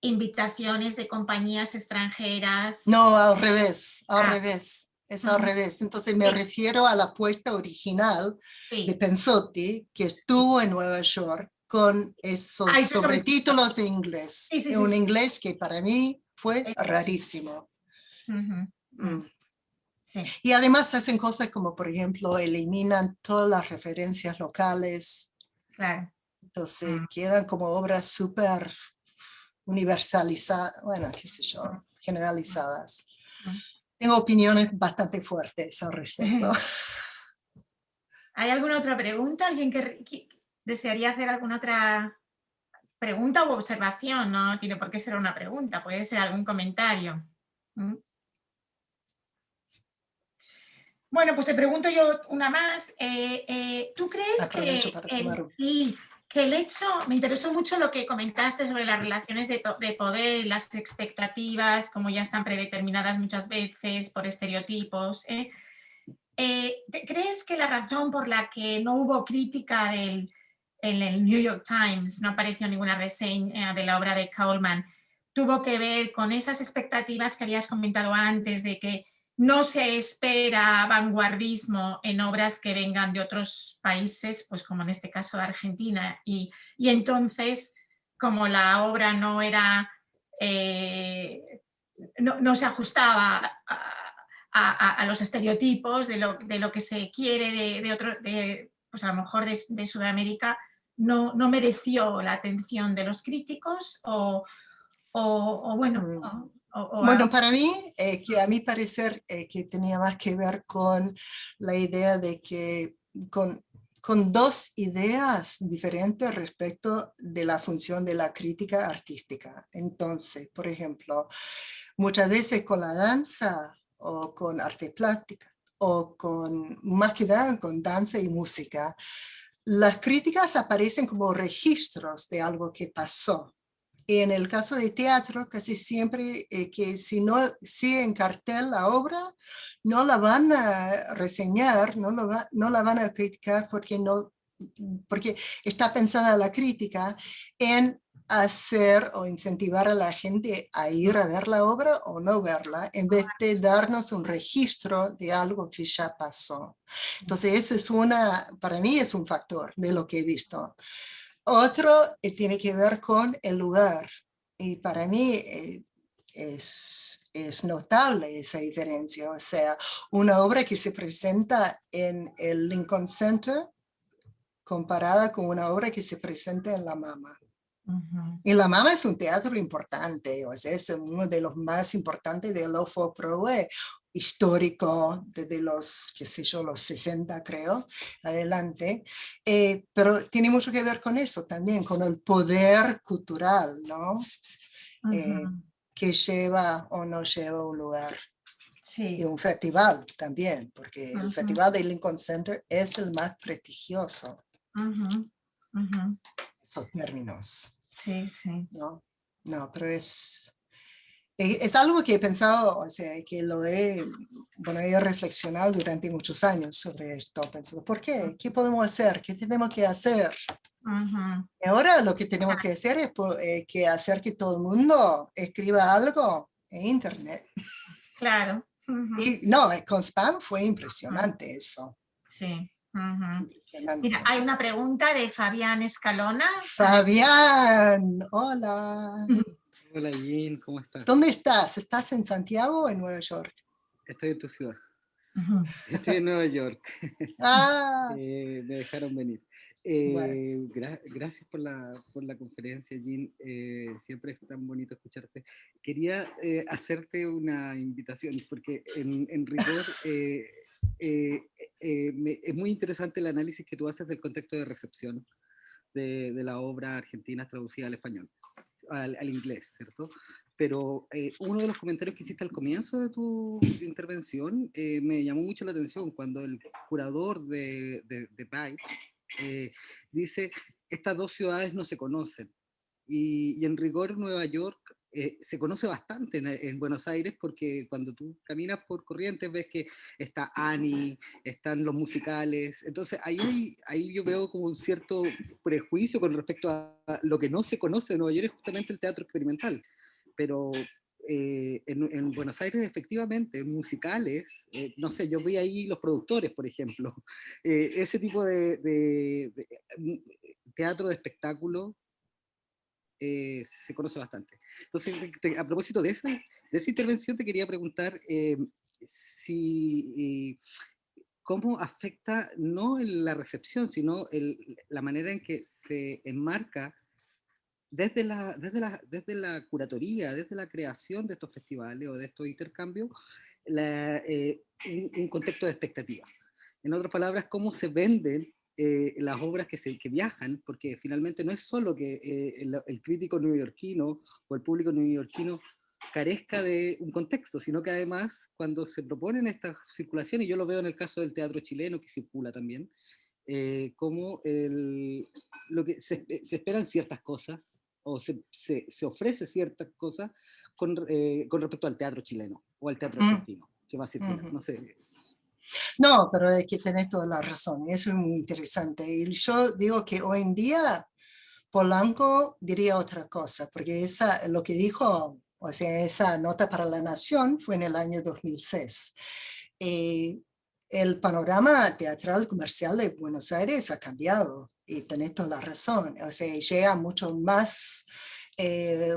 invitaciones de compañías extranjeras. No, al revés, revés. Es al revés. Entonces me refiero a la apuesta original de Pensotti, que estuvo en Nueva York con esos sobretítulos en inglés. Un inglés que para mí fue rarísimo. Y además hacen cosas como, por ejemplo, eliminan todas las referencias locales. Claro. Entonces quedan como obras súper universalizadas, bueno, qué sé yo, generalizadas. Tengo opiniones bastante fuertes al respecto. ¿Hay alguna otra pregunta? ¿Alguien que desearía hacer alguna otra pregunta u observación? No tiene por qué ser una pregunta, puede ser algún comentario. Bueno, pues te pregunto yo una más. ¿Tú crees que el hecho, me interesó mucho lo que comentaste sobre las relaciones de poder, las expectativas, como ya están predeterminadas muchas veces por estereotipos? ¿Crees que la razón por la que no hubo crítica en el New York Times, no apareció ninguna reseña de la obra de Coleman, tuvo que ver con esas expectativas que habías comentado antes de que no se espera vanguardismo en obras que vengan de otros países, pues como en este caso de Argentina, y entonces, como la obra no era, no se ajustaba a los estereotipos de lo que se quiere pues a lo mejor de Sudamérica, no mereció la atención de los críticos bueno... Bueno, para mí, que a mi parecer, que tenía más que ver con la idea de que con dos ideas diferentes respecto de la función de la crítica artística. Entonces, por ejemplo, muchas veces con la danza o con arte plástica o con, más que nada, con danza y música, las críticas aparecen como registros de algo que pasó. Y en el caso de teatro, casi siempre que si no sigue en cartel la obra, no la van a reseñar, no la van a criticar porque está pensada la crítica en hacer o incentivar a la gente a ir a ver la obra o no verla, en vez de darnos un registro de algo que ya pasó. Entonces, eso para mí es un factor de lo que he visto. Otro tiene que ver con el lugar. Y para mí es notable esa diferencia. O sea, una obra que se presenta en el Lincoln Center comparada con una obra que se presenta en La Mama. Y La Mama es un teatro importante, o sea, es uno de los más importantes del Off-Broadway, histórico, desde los, qué sé yo, los 60 creo, adelante. Pero tiene mucho que ver con eso también, con el poder cultural, ¿no? Que lleva o no lleva un lugar. Sí. Y un festival también, porque el Festival de Lincoln Center es el más prestigioso. Esos términos. Sí, sí. No, pero es algo que he pensado, o sea, que he reflexionado durante muchos años sobre esto, pensando, ¿por qué? ¿Qué podemos hacer? ¿Qué tenemos que hacer? Y ahora lo que tenemos que hacer es que hacer que todo el mundo escriba algo en internet. Claro. Y no, con Spam fue impresionante eso. Sí. Impresionante. Mira, hay una pregunta de Fabián Escalona. Fabián, hola. Hola Jean, ¿cómo estás? ¿Dónde estás? ¿Estás en Santiago o en Nueva York? Estoy en tu ciudad. Estoy en Nueva York. Me dejaron venir. Bueno. Gracias por la conferencia, Jean. Siempre es tan bonito escucharte. Quería hacerte una invitación, porque en rigor es muy interesante el análisis que tú haces del contexto de recepción de la obra argentina traducida al español, al inglés, ¿cierto? Pero uno de los comentarios que hiciste al comienzo de tu intervención me llamó mucho la atención cuando el curador de Byte dice, estas dos ciudades no se conocen. Y en rigor Nueva York se conoce bastante en Buenos Aires, porque cuando tú caminas por Corrientes ves que está Annie, están los musicales, entonces ahí yo veo como un cierto prejuicio con respecto a lo que no se conoce de Nueva York, es justamente el teatro experimental, pero en Buenos Aires efectivamente, en musicales, no sé, yo vi ahí los productores, por ejemplo, ese tipo de teatro de espectáculo se conoce bastante. Entonces, a propósito de esa intervención, te quería preguntar cómo afecta no la recepción, sino la manera en que se enmarca desde la curatoría, desde la creación de estos festivales o de estos intercambios, un contexto de expectativa. En otras palabras, cómo se venden las obras que viajan, porque finalmente no es solo que el crítico neoyorquino o el público neoyorquino carezca de un contexto, sino que además cuando se proponen estas circulaciones, y yo lo veo en el caso del teatro chileno que circula también, como lo que se esperan ciertas cosas o se ofrece ciertas cosas con respecto al teatro chileno o al teatro argentino que va a circular, no sé. No, pero es que tenés toda la razón, eso es muy interesante. Y yo digo que hoy en día Polanco diría otra cosa, porque lo que dijo, o sea, esa nota para La Nación fue en el año 2006. El panorama teatral comercial de Buenos Aires ha cambiado, y tenés toda la razón, o sea, llega mucho más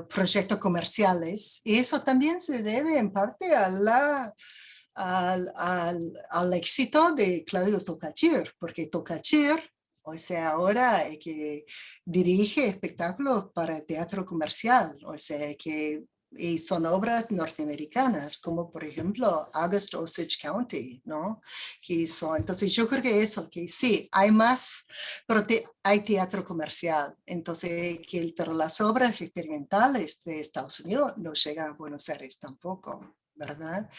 proyectos comerciales, y eso también se debe en parte al éxito de Claudio Tocachir, porque Tocachir, o sea, ahora que dirige espectáculos para teatro comercial, o sea, y son obras norteamericanas, como por ejemplo August Osage County, ¿no? Entonces yo creo que eso, que sí, hay más, pero hay teatro comercial, entonces, pero las obras experimentales de Estados Unidos no llegan a Buenos Aires tampoco, ¿verdad?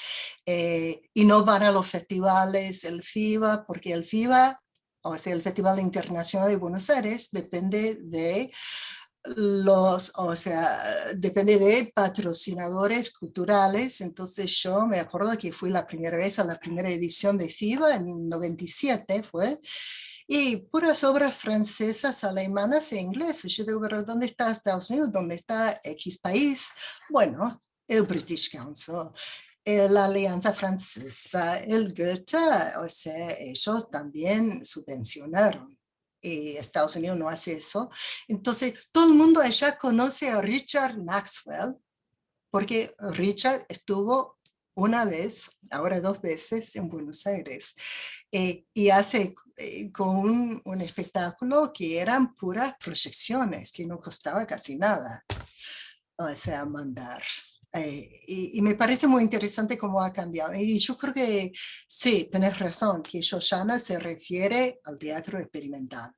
Y no van a los festivales, el FIBA, porque el FIBA o sea, el Festival Internacional de Buenos Aires depende de depende de patrocinadores culturales. Entonces yo me acuerdo que fui la primera vez a la primera edición de FIBA en 97 fue, y puras obras francesas, alemanas e inglesas. Yo digo, pero ¿dónde está Estados Unidos? ¿Dónde está X país? Bueno, el British Council, la Alianza Francesa, el Goethe, o sea, ellos también subvencionaron. Y Estados Unidos no hace eso. Entonces, todo el mundo allá conoce a Richard Maxwell, porque Richard estuvo una vez, ahora 2 veces en Buenos Aires, y hace con un espectáculo que eran puras proyecciones, que no costaba casi nada, o sea, mandar. Y me parece muy interesante cómo ha cambiado. Y yo creo que sí, tenés razón, que Shoshana se refiere al teatro experimental.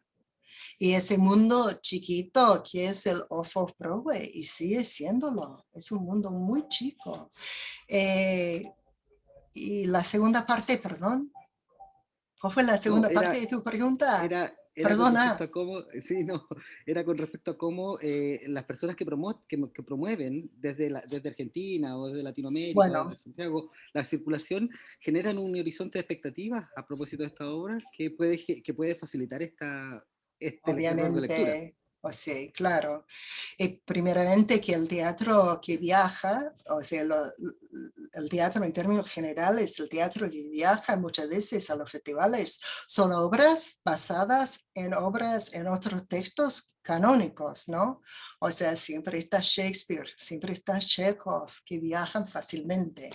Y ese mundo chiquito que es el Off-Broadway, y sigue siéndolo, es un mundo muy chico. Y la segunda parte, perdón, ¿cuál fue la segunda parte de tu pregunta? Era Perdona. con respecto a cómo, sí, no, era con respecto a cómo las personas que promueven desde Argentina o desde Latinoamérica, Bueno, desde Santiago, la circulación, generan un horizonte de expectativas a propósito de esta obra que puede facilitar este error de lectura. obviamente, o sea, claro. Primeramente que el teatro que viaja, o sea, el teatro en términos generales, el teatro que viaja muchas veces a los festivales son obras basadas en obras, en otros textos canónicos, ¿no? O sea, siempre está Shakespeare, siempre está Chekhov, que viajan fácilmente.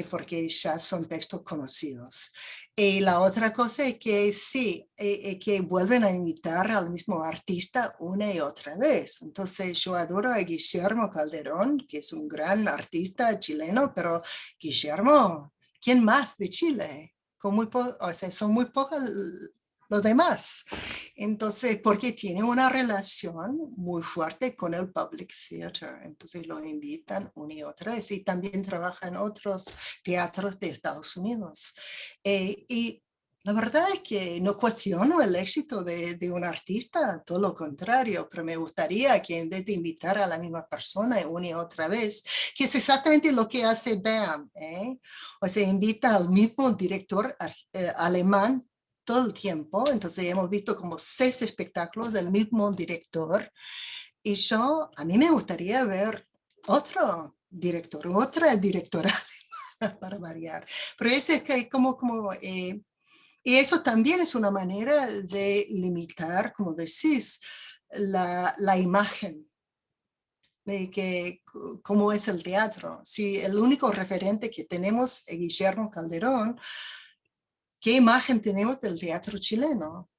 Porque ya son textos conocidos. Y la otra cosa es que sí, que vuelven a invitar al mismo artista una y otra vez. Entonces yo adoro a Guillermo Calderón, que es un gran artista chileno, pero Guillermo, ¿quién más de Chile? O sea, son muy pocos los demás. Entonces, porque tiene una relación muy fuerte con el Public Theater. Entonces lo invitan una y otra vez, y también trabaja en otros teatros de Estados Unidos. Y la verdad es que no cuestiono el éxito de un artista, todo lo contrario, pero me gustaría que en vez de invitar a la misma persona una y otra vez, que es exactamente lo que hace BAM, o sea, invita al mismo director alemán todo el tiempo. Entonces hemos visto como 6 espectáculos del mismo director, y a mí me gustaría ver otro director, otra directora para variar, pero es que y eso también es una manera de limitar, como decís, la imagen de que cómo es el teatro. Si el único referente que tenemos es Guillermo Calderón, ¿qué imagen tenemos del teatro chileno?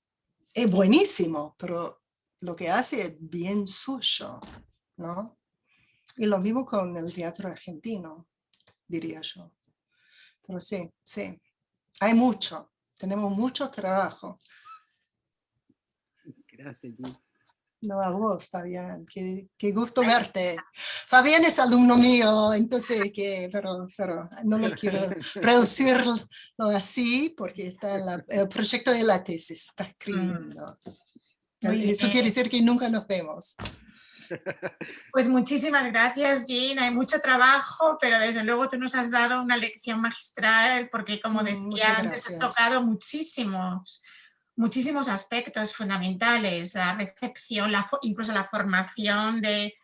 Es buenísimo, pero lo que hace es bien suyo, ¿no? Y lo mismo con el teatro argentino, diría yo. Pero sí, sí, hay mucho, tenemos mucho trabajo. Gracias, Jean. No, a vos, Fabián, qué gusto verte. Fabián es alumno mío, entonces, pero no lo quiero reducirlo así, porque está el proyecto de la tesis, está escribiendo. Eso quiere decir que nunca nos vemos. Pues muchísimas gracias, Jean. Hay mucho trabajo, pero desde luego tú nos has dado una lección magistral, porque como decía antes, has tocado muchísimos aspectos fundamentales, la recepción, incluso la formación de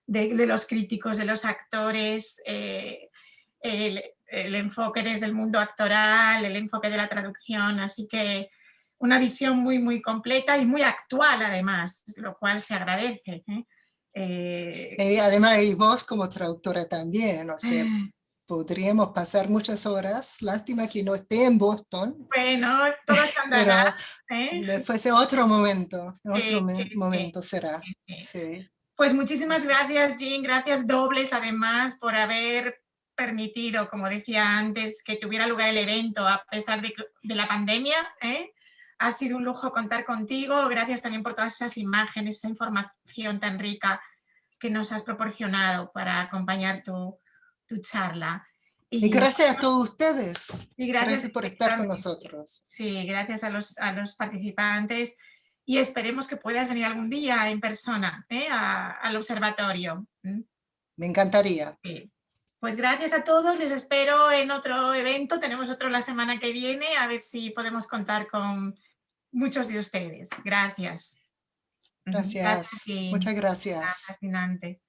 los críticos, de los actores, el enfoque desde el mundo actoral, el enfoque de la traducción, así que una visión muy, muy completa y muy actual además, lo cual se agradece. Además, y vos como traductora también, o sea, podríamos pasar muchas horas. Lástima que no esté en Boston. Bueno, todo se andará. Después en otro momento, Sí, será. Sí. Sí. Pues muchísimas gracias, Jean, gracias dobles además por haber permitido, como decía antes, que tuviera lugar el evento a pesar de la pandemia. Ha sido un lujo contar contigo, gracias también por todas esas imágenes, esa información tan rica que nos has proporcionado para acompañar tu charla. Y gracias a todos ustedes. Y Gracias por estar con nosotros. Sí, gracias a los participantes. Y esperemos que puedas venir algún día en persona al observatorio. Me encantaría. Sí. Pues gracias a todos, les espero en otro evento, tenemos otro la semana que viene, a ver si podemos contar con muchos de ustedes. Gracias. Gracias. Muchas gracias. Fascinante.